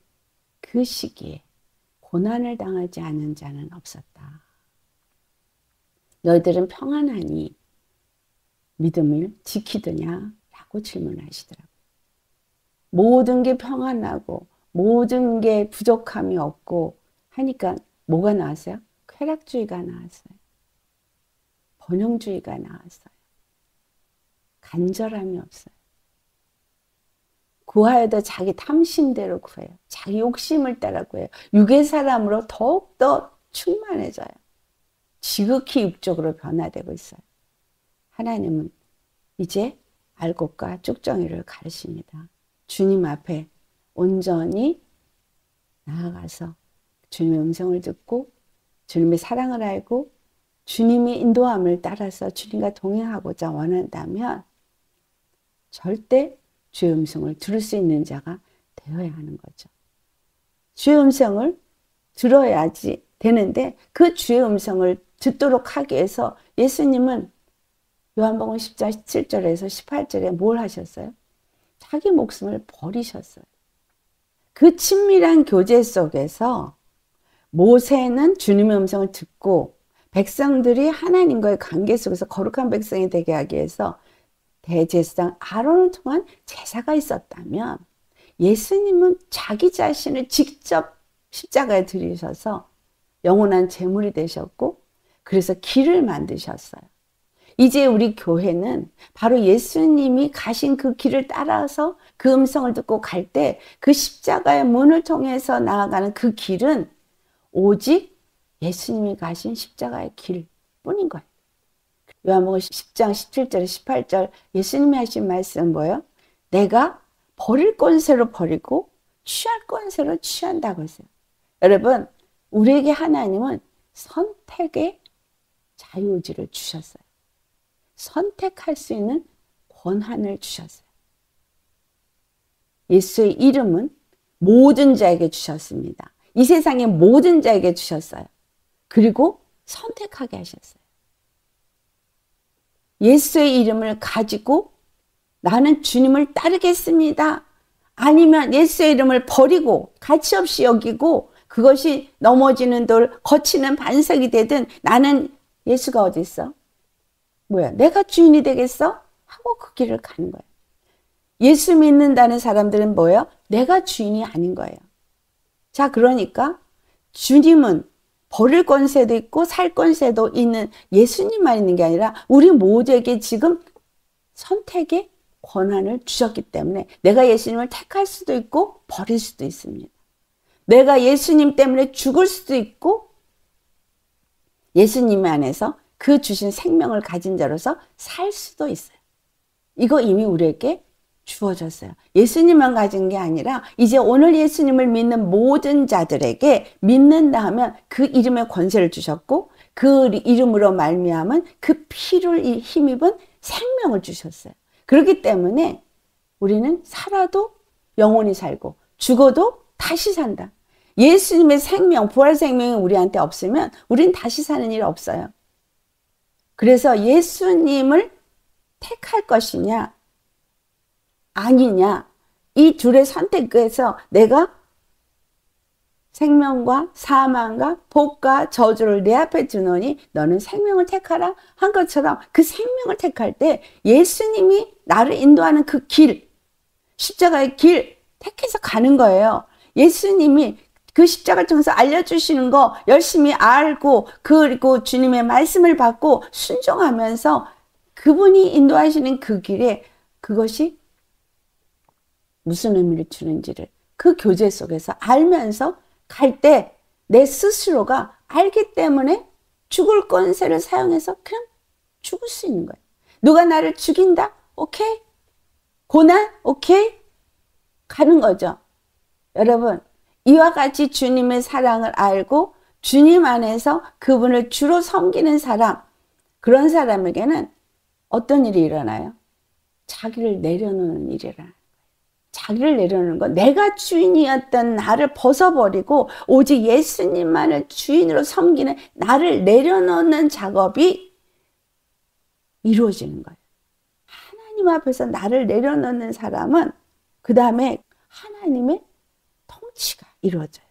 그 시기에 고난을 당하지 않은 자는 없었다. 너희들은 평안하니 믿음을 지키더냐? 라고 질문하시더라고요. 모든 게 평안하고 모든 게 부족함이 없고 하니까 뭐가 나왔어요? 쾌락주의가 나왔어요. 번영주의가 나왔어요. 간절함이 없어요. 구하여도 자기 탐심대로 구해요. 자기 욕심을 따라 구해요. 육의 사람으로 더욱더 충만해져요. 지극히 육적으로 변화되고 있어요. 하나님은 이제 알곡과 쭉정이를 가르칩니다. 주님 앞에 온전히 나아가서 주님의 음성을 듣고 주님의 사랑을 알고 주님의 인도함을 따라서 주님과 동행하고자 원한다면 절대 주의 음성을 들을 수 있는 자가 되어야 하는 거죠. 주의 음성을 들어야지 되는데 그 주의 음성을 듣도록 하기 위해서 예수님은 요한복음 10장 17절에서 18절에 뭘 하셨어요? 자기 목숨을 버리셨어요. 그 친밀한 교제 속에서 모세는 주님의 음성을 듣고 백성들이 하나님과의 관계 속에서 거룩한 백성이 되게 하기 위해서 대제사장 아론을 통한 제사가 있었다면 예수님은 자기 자신을 직접 십자가에 들이셔서 영원한 제물이 되셨고 그래서 길을 만드셨어요. 이제 우리 교회는 바로 예수님이 가신 그 길을 따라서 그 음성을 듣고 갈 때 그 십자가의 문을 통해서 나아가는 그 길은 오직 예수님이 가신 십자가의 길뿐인 거예요. 요한복음 10장 17절 18절 예수님이 하신 말씀은 뭐예요? 내가 버릴 권세로 버리고 취할 권세로 취한다고 했어요. 여러분, 우리에게 하나님은 선택의 자유의지를 주셨어요. 선택할 수 있는 권한을 주셨어요. 예수의 이름은 모든 자에게 주셨습니다. 이 세상의 모든 자에게 주셨어요. 그리고 선택하게 하셨어요. 예수의 이름을 가지고 나는 주님을 따르겠습니다. 아니면 예수의 이름을 버리고 가치없이 여기고 그것이 넘어지는 돌, 거치는 반석이 되든 나는 예수가 어디 있어? 뭐야? 내가 주인이 되겠어? 하고 그 길을 가는 거예요. 예수 믿는다는 사람들은 뭐예요? 내가 주인이 아닌 거예요. 자, 그러니까 주님은 버릴 권세도 있고 살 권세도 있는 예수님만 있는 게 아니라 우리 모두에게 지금 선택의 권한을 주셨기 때문에 내가 예수님을 택할 수도 있고 버릴 수도 있습니다. 내가 예수님 때문에 죽을 수도 있고 예수님 안에서 그 주신 생명을 가진 자로서 살 수도 있어요. 이거 이미 우리에게 주어졌어요. 예수님만 가진 게 아니라 이제 오늘 예수님을 믿는 모든 자들에게 믿는다 하면 그 이름의 권세를 주셨고 그 이름으로 말미암은 그 피를 힘입은 생명을 주셨어요. 그렇기 때문에 우리는 살아도 영원히 살고 죽어도 다시 산다. 예수님의 생명, 부활 생명이 우리한테 없으면 우리는 다시 사는 일 없어요. 그래서 예수님을 택할 것이냐 아니냐 이 둘의 선택에서 내가 생명과 사망과 복과 저주를 내 앞에 두노니 너는 생명을 택하라 한 것처럼 그 생명을 택할 때 예수님이 나를 인도하는 그 길, 십자가의 길 택해서 가는 거예요. 예수님이 그 십자가를 통해서 알려주시는 거 열심히 알고 그리고 주님의 말씀을 받고 순종하면서 그분이 인도하시는 그 길에 그것이 무슨 의미를 주는지를 그 교제 속에서 알면서 갈 때 내 스스로가 알기 때문에 죽을 권세를 사용해서 그냥 죽을 수 있는 거예요. 누가 나를 죽인다? 오케이. 고난? 오케이. 가는 거죠. 여러분, 이와 같이 주님의 사랑을 알고 주님 안에서 그분을 주로 섬기는 사람, 그런 사람에게는 어떤 일이 일어나요? 자기를 내려놓는 일이 일어나요. 자기를 내려놓는 건 내가 주인이었던 나를 벗어버리고 오직 예수님만을 주인으로 섬기는 나를 내려놓는 작업이 이루어지는 거예요. 하나님 앞에서 나를 내려놓는 사람은 그 다음에 하나님의 통치가 이루어져요.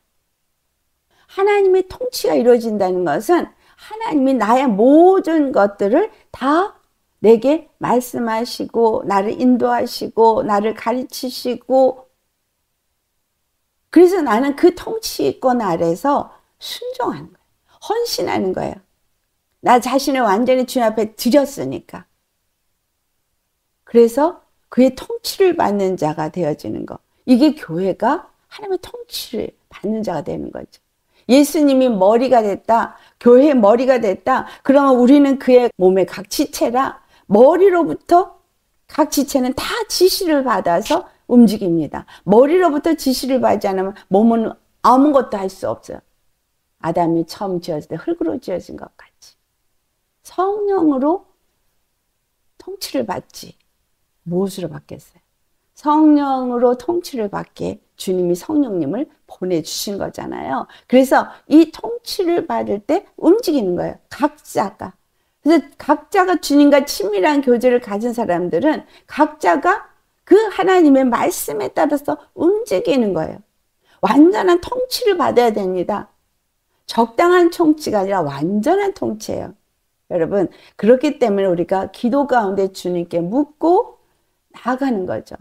하나님의 통치가 이루어진다는 것은 하나님이 나의 모든 것들을 다 내게 말씀하시고 나를 인도하시고 나를 가르치시고 그래서 나는 그 통치권 아래서 순종하는 거예요. 헌신하는 거예요. 나 자신을 완전히 주님 앞에 드렸으니까. 그래서 그의 통치를 받는 자가 되어지는 거. 이게 교회가 하나님의 통치를 받는 자가 되는 거죠. 예수님이 머리가 됐다. 교회의 머리가 됐다. 그러면 우리는 그의 몸의 각 지체라. 머리로부터 각 지체는 다 지시를 받아서 움직입니다. 머리로부터 지시를 받지 않으면 몸은 아무것도 할 수 없어요. 아담이 처음 지어질 때 흙으로 지어진 것 같이. 성령으로 통치를 받지. 무엇으로 받겠어요? 성령으로 통치를 받게 주님이 성령님을 보내주신 거잖아요. 그래서 이 통치를 받을 때 움직이는 거예요. 각자가. 그래서 각자가 주님과 친밀한 교제를 가진 사람들은 각자가 그 하나님의 말씀에 따라서 움직이는 거예요. 완전한 통치를 받아야 됩니다. 적당한 통치가 아니라 완전한 통치예요. 여러분, 그렇기 때문에 우리가 기도 가운데 주님께 묻고 나아가는 거죠.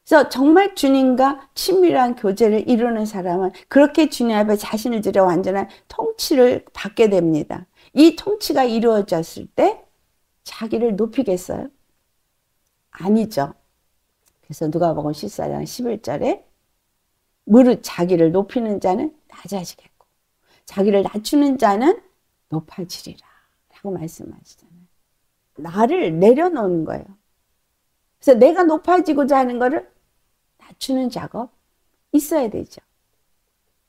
그래서 정말 주님과 친밀한 교제를 이루는 사람은 그렇게 주님 앞에 자신을 들여 완전한 통치를 받게 됩니다. 이 통치가 이루어졌을 때 자기를 높이겠어요? 아니죠. 그래서 누가복음 14장 11절에 무릇 자기를 높이는 자는 낮아지겠고 자기를 낮추는 자는 높아지리라 라고 말씀하시잖아요. 나를 내려놓는 거예요. 그래서 내가 높아지고자 하는 거를 낮추는 작업 있어야 되죠.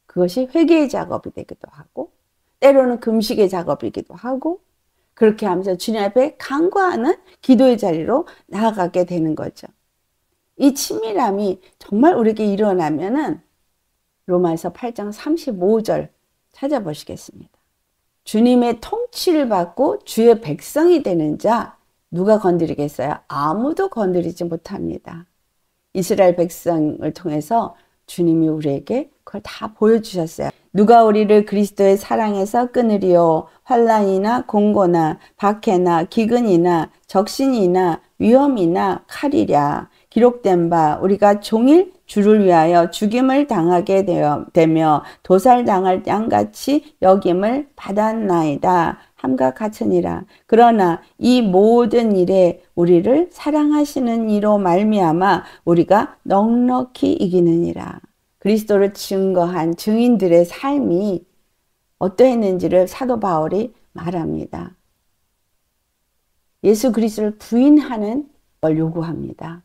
그것이 회개의 작업이 되기도 하고 때로는 금식의 작업이기도 하고 그렇게 하면서 주님 앞에 간구하는 기도의 자리로 나아가게 되는 거죠. 이 친밀함이 정말 우리에게 일어나면은 로마서 8장 35절 찾아보시겠습니다. 주님의 통치를 받고 주의 백성이 되는 자 누가 건드리겠어요? 아무도 건드리지 못합니다. 이스라엘 백성을 통해서 주님이 우리에게 그걸 다 보여주셨어요. 누가 우리를 그리스도의 사랑에서 끊으리요? 환난이나 공고나 박해나 기근이나 적신이나 위험이나 칼이랴. 기록된 바 우리가 종일 주를 위하여 죽임을 당하게 되며 도살당할 양같이 여김을 받았나이다. 함과 같으니라. 그러나 이 모든 일에 우리를 사랑하시는 이로 말미암아 우리가 넉넉히 이기느니라. 그리스도를 증거한 증인들의 삶이 어떠했는지를 사도 바울이 말합니다. 예수 그리스도를 부인하는 걸 요구합니다.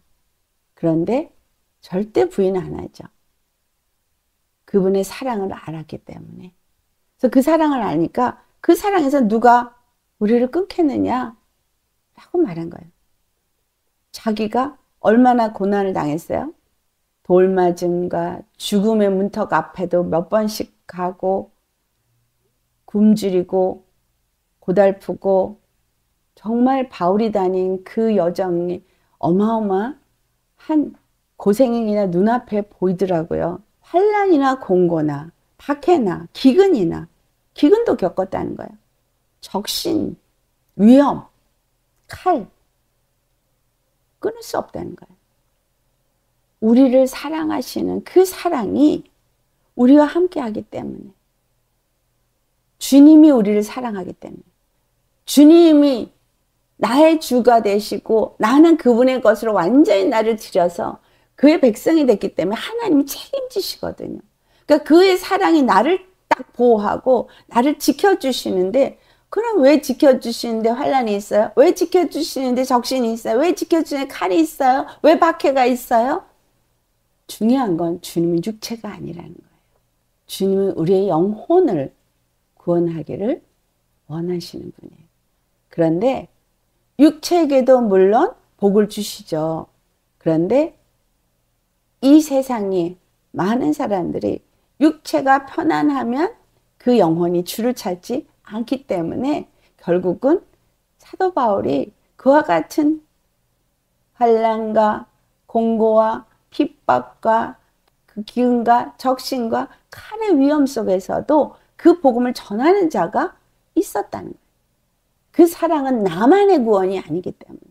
그런데 절대 부인 안 하죠. 그분의 사랑을 알았기 때문에. 그래서 그 사랑을 아니까 그 사랑에서 누가 우리를 끊겠느냐? 라고 말한 거예요. 자기가 얼마나 고난을 당했어요? 돌맞음과 죽음의 문턱 앞에도 몇 번씩 가고 굶주리고 고달프고 정말 바울이 다닌 그 여정이 어마어마한 고생이나 눈앞에 보이더라고요. 환난이나 공고나 박해나 기근이나 기근도 겪었다는 거예요. 적신, 위험, 칼 끊을 수 없다는 거예요. 우리를 사랑하시는 그 사랑이 우리와 함께 하기 때문에 주님이 우리를 사랑하기 때문에 주님이 나의 주가 되시고 나는 그분의 것으로 완전히 나를 드려서 그의 백성이 됐기 때문에 하나님이 책임지시거든요. 그러니까 그의 사랑이 나를 딱 보호하고 나를 지켜주시는데 그럼 왜 지켜주시는데 환난이 있어요? 왜 지켜주시는데 적신이 있어요? 왜 지켜주시는데 칼이 있어요? 왜 박해가 있어요? 중요한 건 주님은 육체가 아니라는 거예요. 주님은 우리의 영혼을 구원하기를 원하시는 분이에요. 그런데 육체에게도 물론 복을 주시죠. 그런데 이 세상에 많은 사람들이 육체가 편안하면 그 영혼이 주를 찾지 않기 때문에 결국은 사도 바울이 그와 같은 환난과 공고와 핍박과 그 기근과 적신과 칼의 위험 속에서도 그 복음을 전하는 자가 있었다는 거예요. 그 사랑은 나만의 구원이 아니기 때문에.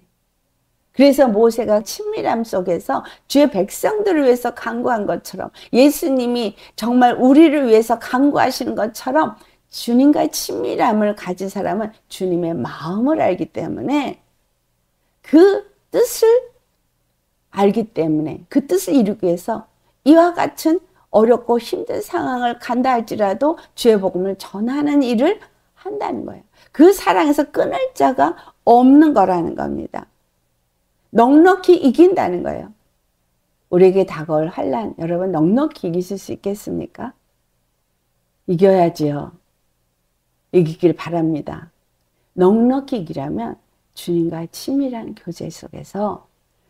그래서 모세가 친밀함 속에서 주의 백성들을 위해서 간구한 것처럼 예수님이 정말 우리를 위해서 간구하시는 것처럼 주님과의 친밀함을 가진 사람은 주님의 마음을 알기 때문에 그 뜻을 알기 때문에 그 뜻을 이루기 위해서 이와 같은 어렵고 힘든 상황을 간다 할지라도 주의 복음을 전하는 일을 한다는 거예요. 그 사랑에서 끊을 자가 없는 거라는 겁니다. 넉넉히 이긴다는 거예요. 우리에게 다가올 환난, 여러분 넉넉히 이기실 수 있겠습니까? 이겨야지요. 이기길 바랍니다. 넉넉히 이기려면 주님과 친밀한 교제 속에서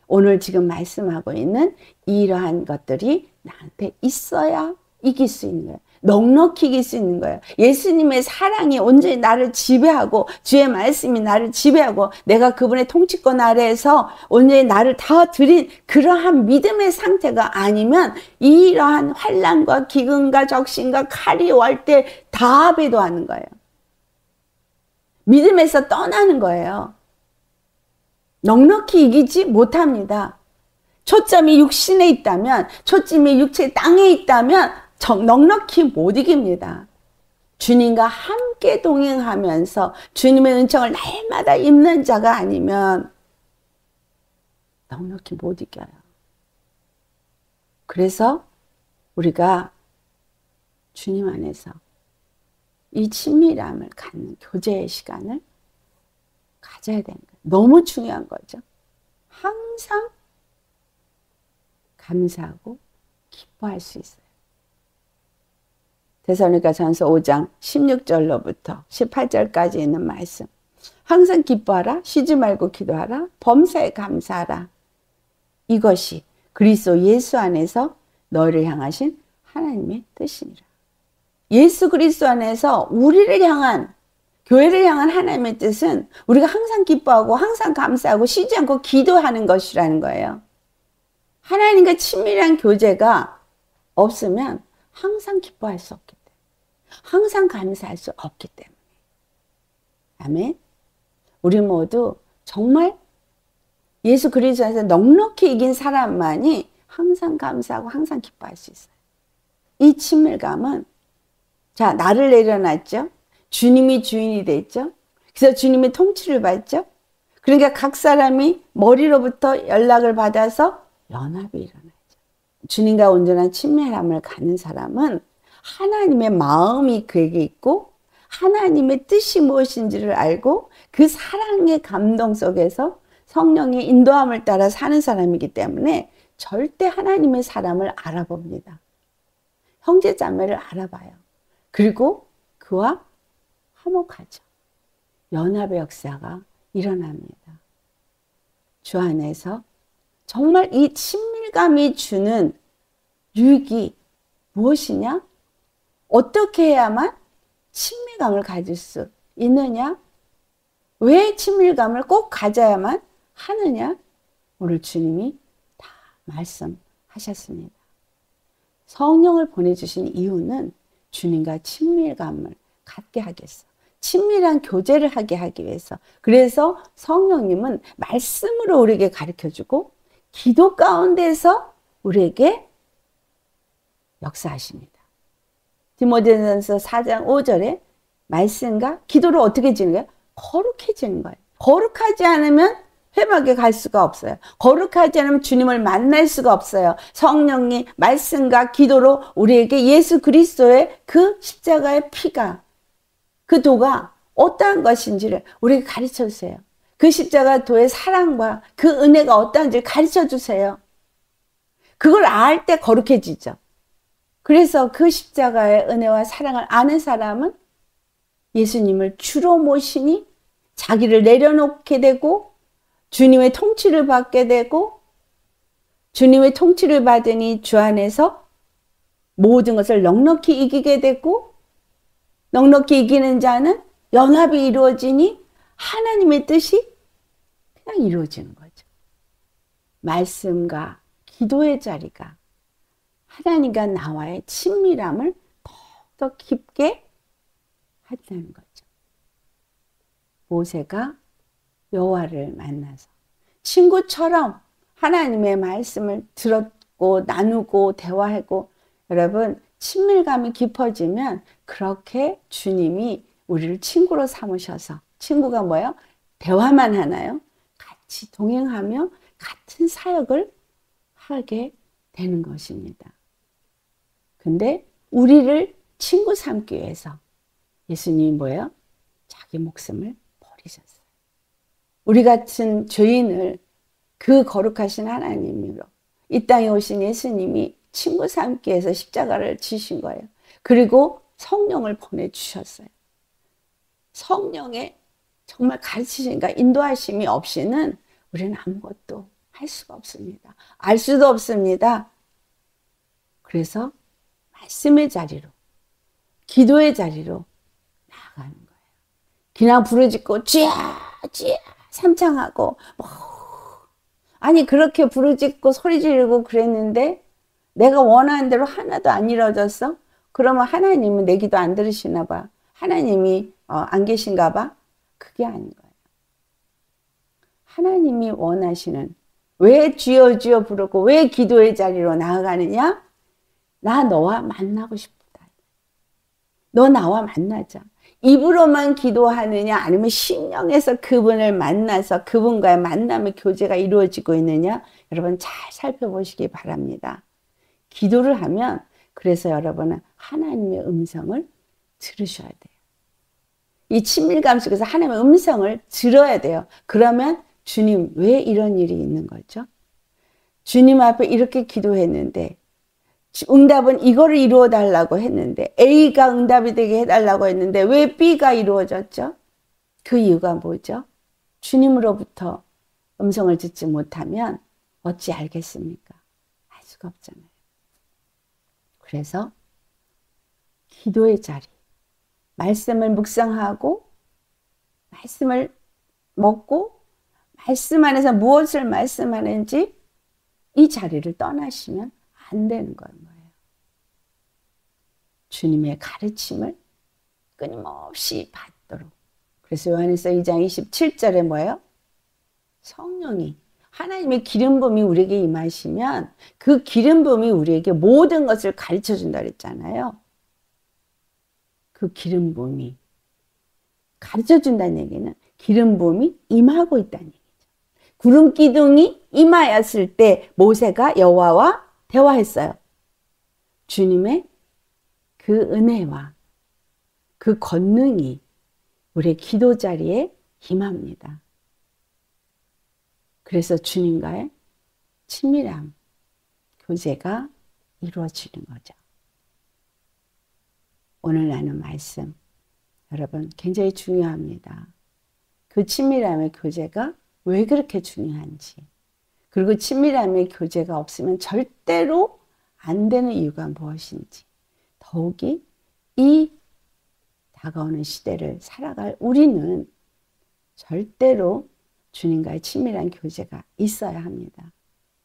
오늘 지금 말씀하고 있는 이러한 것들이 나한테 있어야 이길 수 있는 거예요. 넉넉히 이길 수 있는 거예요. 예수님의 사랑이 온전히 나를 지배하고 주의 말씀이 나를 지배하고 내가 그분의 통치권 아래에서 온전히 나를 다 드린 그러한 믿음의 상태가 아니면 이러한 환난과 기근과 적신과 칼이 올 때 다 배도하는 거예요. 믿음에서 떠나는 거예요. 넉넉히 이기지 못합니다. 초점이 육신에 있다면, 초점이 육체 땅에 있다면 넉넉히 못 이깁니다. 주님과 함께 동행하면서 주님의 은총을 날마다 입는 자가 아니면 넉넉히 못 이겨요. 그래서 우리가 주님 안에서 이 친밀함을 갖는 교제의 시간을 가져야 되는 거예요. 너무 중요한 거죠. 항상 감사하고 기뻐할 수 있어요. 데살로니가전서 5장 16절로부터 18절까지 있는 말씀. 항상 기뻐하라, 쉬지 말고 기도하라, 범사에 감사하라. 이것이 그리스도 예수 안에서 너를 향하신 하나님의 뜻이니라. 예수 그리스도 안에서 우리를 향한, 교회를 향한 하나님의 뜻은 우리가 항상 기뻐하고 항상 감사하고 쉬지 않고 기도하는 것이라는 거예요. 하나님과 친밀한 교제가 없으면 항상 기뻐할 수 없기 때문에, 항상 감사할 수 없기 때문에. 아멘. 우리 모두 정말 예수 그리스도 안에서 넉넉히 이긴 사람만이 항상 감사하고 항상 기뻐할 수 있어요. 이 친밀감은, 자, 나를 내려놨죠. 주님이 주인이 됐죠. 그래서 주님의 통치를 받죠. 그러니까 각 사람이 머리로부터 연락을 받아서 연합이 일어나죠. 주님과 온전한 친밀함을 갖는 사람은 하나님의 마음이 그에게 있고 하나님의 뜻이 무엇인지를 알고 그 사랑의 감동 속에서 성령의 인도함을 따라 사는 사람이기 때문에 절대 하나님의 사람을 알아봅니다. 형제 자매를 알아봐요. 그리고 그와 화목하죠. 연합의 역사가 일어납니다. 주 안에서 정말 이 친밀감이 주는 유익이 무엇이냐? 어떻게 해야만 친밀감을 가질 수 있느냐? 왜 친밀감을 꼭 가져야만 하느냐? 오늘 주님이 다 말씀하셨습니다. 성령을 보내주신 이유는 주님과 친밀감을 갖게 하겠어. 친밀한 교제를 하게 하기 위해서. 그래서 성령님은 말씀으로 우리에게 가르쳐주고 기도 가운데서 우리에게 역사하십니다. 디모데전서 4장 5절에 말씀과 기도를 어떻게 지는 거예요? 거룩해지는 거예요. 거룩하지 않으면 회막에 갈 수가 없어요. 거룩하지 않으면 주님을 만날 수가 없어요. 성령이 말씀과 기도로 우리에게 예수 그리스도의 그 십자가의 피가, 그 도가 어떠한 것인지를 우리에게 가르쳐 주세요. 그 십자가 도의 사랑과 그 은혜가 어떠한지를 가르쳐 주세요. 그걸 알 때 거룩해지죠. 그래서 그 십자가의 은혜와 사랑을 아는 사람은 예수님을 주로 모시니 자기를 내려놓게 되고 주님의 통치를 받게 되고 주님의 통치를 받으니 주 안에서 모든 것을 넉넉히 이기게 되고 넉넉히 이기는 자는 연합이 이루어지니 하나님의 뜻이 그냥 이루어지는 거죠. 말씀과 기도의 자리가 하나님과 나와의 친밀함을 더욱더 깊게 한다는 거죠. 모세가 여호와를 만나서 친구처럼 하나님의 말씀을 들었고 나누고 대화하고, 여러분 친밀감이 깊어지면 그렇게 주님이 우리를 친구로 삼으셔서, 친구가 뭐예요? 대화만 하나요? 같이 동행하며 같은 사역을 하게 되는 것입니다. 근데 우리를 친구 삼기 위해서 예수님이 뭐예요? 자기 목숨을 버리셨어요. 우리 같은 죄인을 그 거룩하신 하나님으로 이 땅에 오신 예수님이 친구 삼기 위해서 십자가를 지신 거예요. 그리고 성령을 보내주셨어요. 성령의 정말 가르치신가 인도하심이 없이는 우리는 아무것도 할 수가 없습니다. 알 수도 없습니다. 그래서 말씀의 자리로, 기도의 자리로 나아가는 거예요. 그냥 부르짖고 쥐야 쥐야 삼창하고 아니 그렇게 부르짖고 소리 지르고 그랬는데 내가 원하는 대로 하나도 안 이루어졌어? 그러면 하나님은 내 기도 안 들으시나 봐. 하나님이 안 계신가 봐. 그게 아닌 거예요. 하나님이 원하시는 왜 주여 주여 부르고 왜 기도의 자리로 나아가느냐? 나 너와 만나고 싶다. 너 나와 만나자. 입으로만 기도하느냐 아니면 심령에서 그분을 만나서 그분과의 만남의 교제가 이루어지고 있느냐? 여러분 잘 살펴보시기 바랍니다. 기도를 하면 그래서 여러분은 하나님의 음성을 들으셔야 돼요. 이 친밀감 속에서 하나님의 음성을 들어야 돼요. 그러면 주님 왜 이런 일이 있는 거죠? 주님 앞에 이렇게 기도했는데 응답은 이거를 이루어 달라고 했는데 A가 응답이 되게 해달라고 했는데 왜 B가 이루어졌죠? 그 이유가 뭐죠? 주님으로부터 음성을 듣지 못하면 어찌 알겠습니까? 알 수가 없잖아요. 그래서 기도의 자리, 말씀을 묵상하고 말씀을 먹고 말씀 안에서 무엇을 말씀하는지 이 자리를 떠나시면 안 되는 거예요. 주님의 가르침을 끊임없이 받도록. 그래서 요한일서 2장 27절에 뭐예요? 성령이 하나님의 기름 부음이 우리에게 임하시면 그 기름 부음이 우리에게 모든 것을 가르쳐 준다 그랬잖아요. 그 기름 부음이 가르쳐 준다는 얘기는 기름 부음이 임하고 있다는 얘기죠. 구름 기둥이 임하였을 때 모세가 여호와와 대화했어요. 주님의 그 은혜와 그 권능이 우리의 기도 자리에 임합니다. 그래서 주님과의 친밀함, 교제가 이루어지는 거죠. 오늘 나눈 말씀, 여러분 굉장히 중요합니다. 그 친밀함의 교제가 왜 그렇게 중요한지, 그리고 친밀함의 교제가 없으면 절대로 안 되는 이유가 무엇인지, 더욱이 이 다가오는 시대를 살아갈 우리는 절대로 주님과의 친밀한 교제가 있어야 합니다.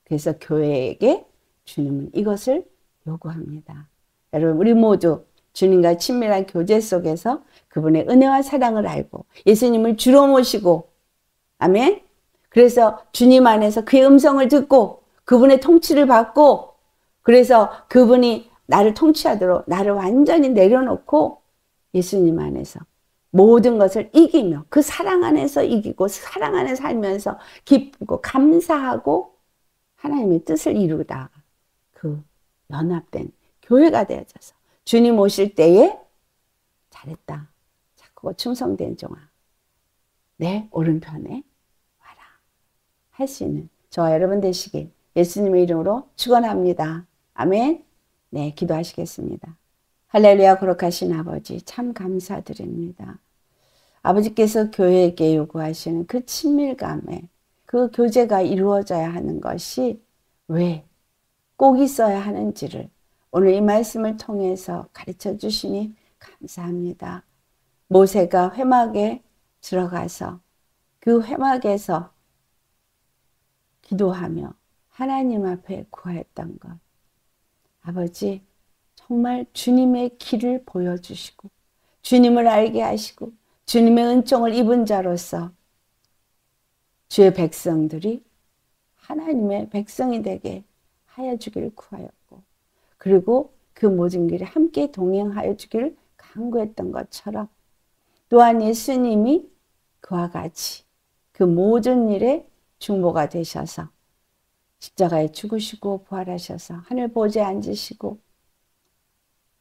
그래서 교회에게 주님은 이것을 요구합니다. 여러분 우리 모두 주님과 친밀한 교제 속에서 그분의 은혜와 사랑을 알고 예수님을 주로 모시고 아멘. 그래서 주님 안에서 그의 음성을 듣고 그분의 통치를 받고 그래서 그분이 나를 통치하도록 나를 완전히 내려놓고 예수님 안에서 모든 것을 이기며 그 사랑 안에서 이기고 사랑 안에 살면서 기쁘고 감사하고 하나님의 뜻을 이루다 그 연합된 교회가 되어져서 주님 오실 때에 잘했다. 착하고 충성된 종아. 내 오른편에 와라. 할 수 있는 저와 여러분 되시길 예수님의 이름으로 축원합니다. 아멘. 네, 기도하시겠습니다. 할렐루야. 거룩하신 아버지 참 감사드립니다. 아버지께서 교회에게 요구하시는 그 친밀감에 그 교제가 이루어져야 하는 것이 왜 꼭 있어야 하는지를 오늘 이 말씀을 통해서 가르쳐 주시니 감사합니다. 모세가 회막에 들어가서 그 회막에서 기도하며 하나님 앞에 구했던 것. 아버지 정말 주님의 길을 보여주시고 주님을 알게 하시고 주님의 은총을 입은 자로서 주의 백성들이 하나님의 백성이 되게 하여 주기를 구하였고 그리고 그 모든 길에 함께 동행하여 주기를 간구했던 것처럼 또한 예수님이 그와 같이 그 모든 일에 중보가 되셔서 십자가에 죽으시고 부활하셔서 하늘 보좌에 앉으시고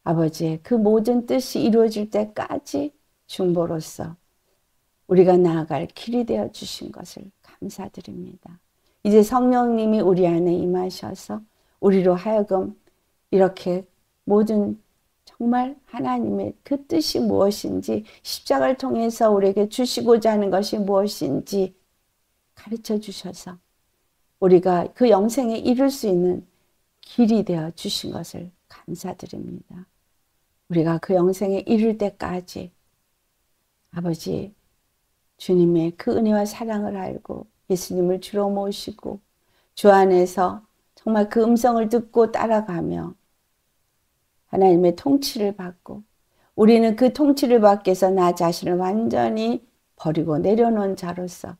아버지의 그 모든 뜻이 이루어질 때까지 중보로서 우리가 나아갈 길이 되어 주신 것을 감사드립니다. 이제 성령님이 우리 안에 임하셔서 우리로 하여금 이렇게 모든 정말 하나님의 그 뜻이 무엇인지, 십자가를 통해서 우리에게 주시고자 하는 것이 무엇인지 가르쳐 주셔서 우리가 그 영생에 이룰 수 있는 길이 되어 주신 것을 감사드립니다. 우리가 그 영생에 이룰 때까지 아버지 주님의 그 은혜와 사랑을 알고 예수님을 주로 모시고 주 안에서 정말 그 음성을 듣고 따라가며 하나님의 통치를 받고, 우리는 그 통치를 받기 위해서 나 자신을 완전히 버리고 내려놓은 자로서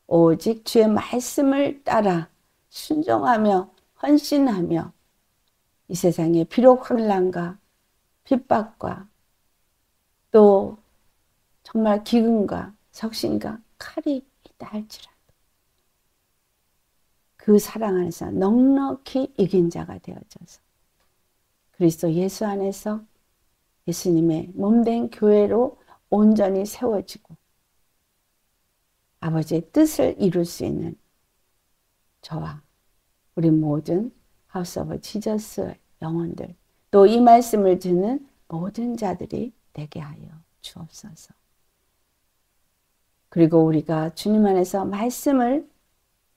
오직 주의 말씀을 따라 순종하며 헌신하며 이 세상에 비록 환난과 핍박과 또 정말 기근과 적신과 칼이 있다 할지라도 그 사랑 안에서 넉넉히 이긴 자가 되어져서 그리스도 예수 안에서 예수님의 몸된 교회로 온전히 세워지고 아버지의 뜻을 이룰 수 있는 저와 우리 모든 하우스 오브 지저스 영혼들, 또 이 말씀을 듣는 모든 자들이 되게 하여 주옵소서. 그리고 우리가 주님 안에서 말씀을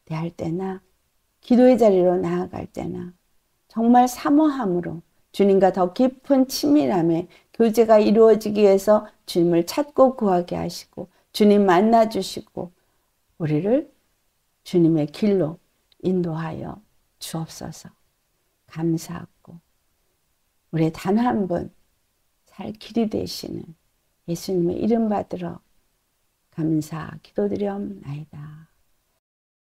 대할 때나 기도의 자리로 나아갈 때나 정말 사모함으로 주님과 더 깊은 친밀함의 교제가 이루어지기 위해서 주님을 찾고 구하게 하시고 주님 만나 주시고 우리를 주님의 길로 인도하여 주옵소서. 감사하고 우리의 단 한 분 살 길이 되시는 예수님의 이름 받들어 감사 기도드리옵나이다.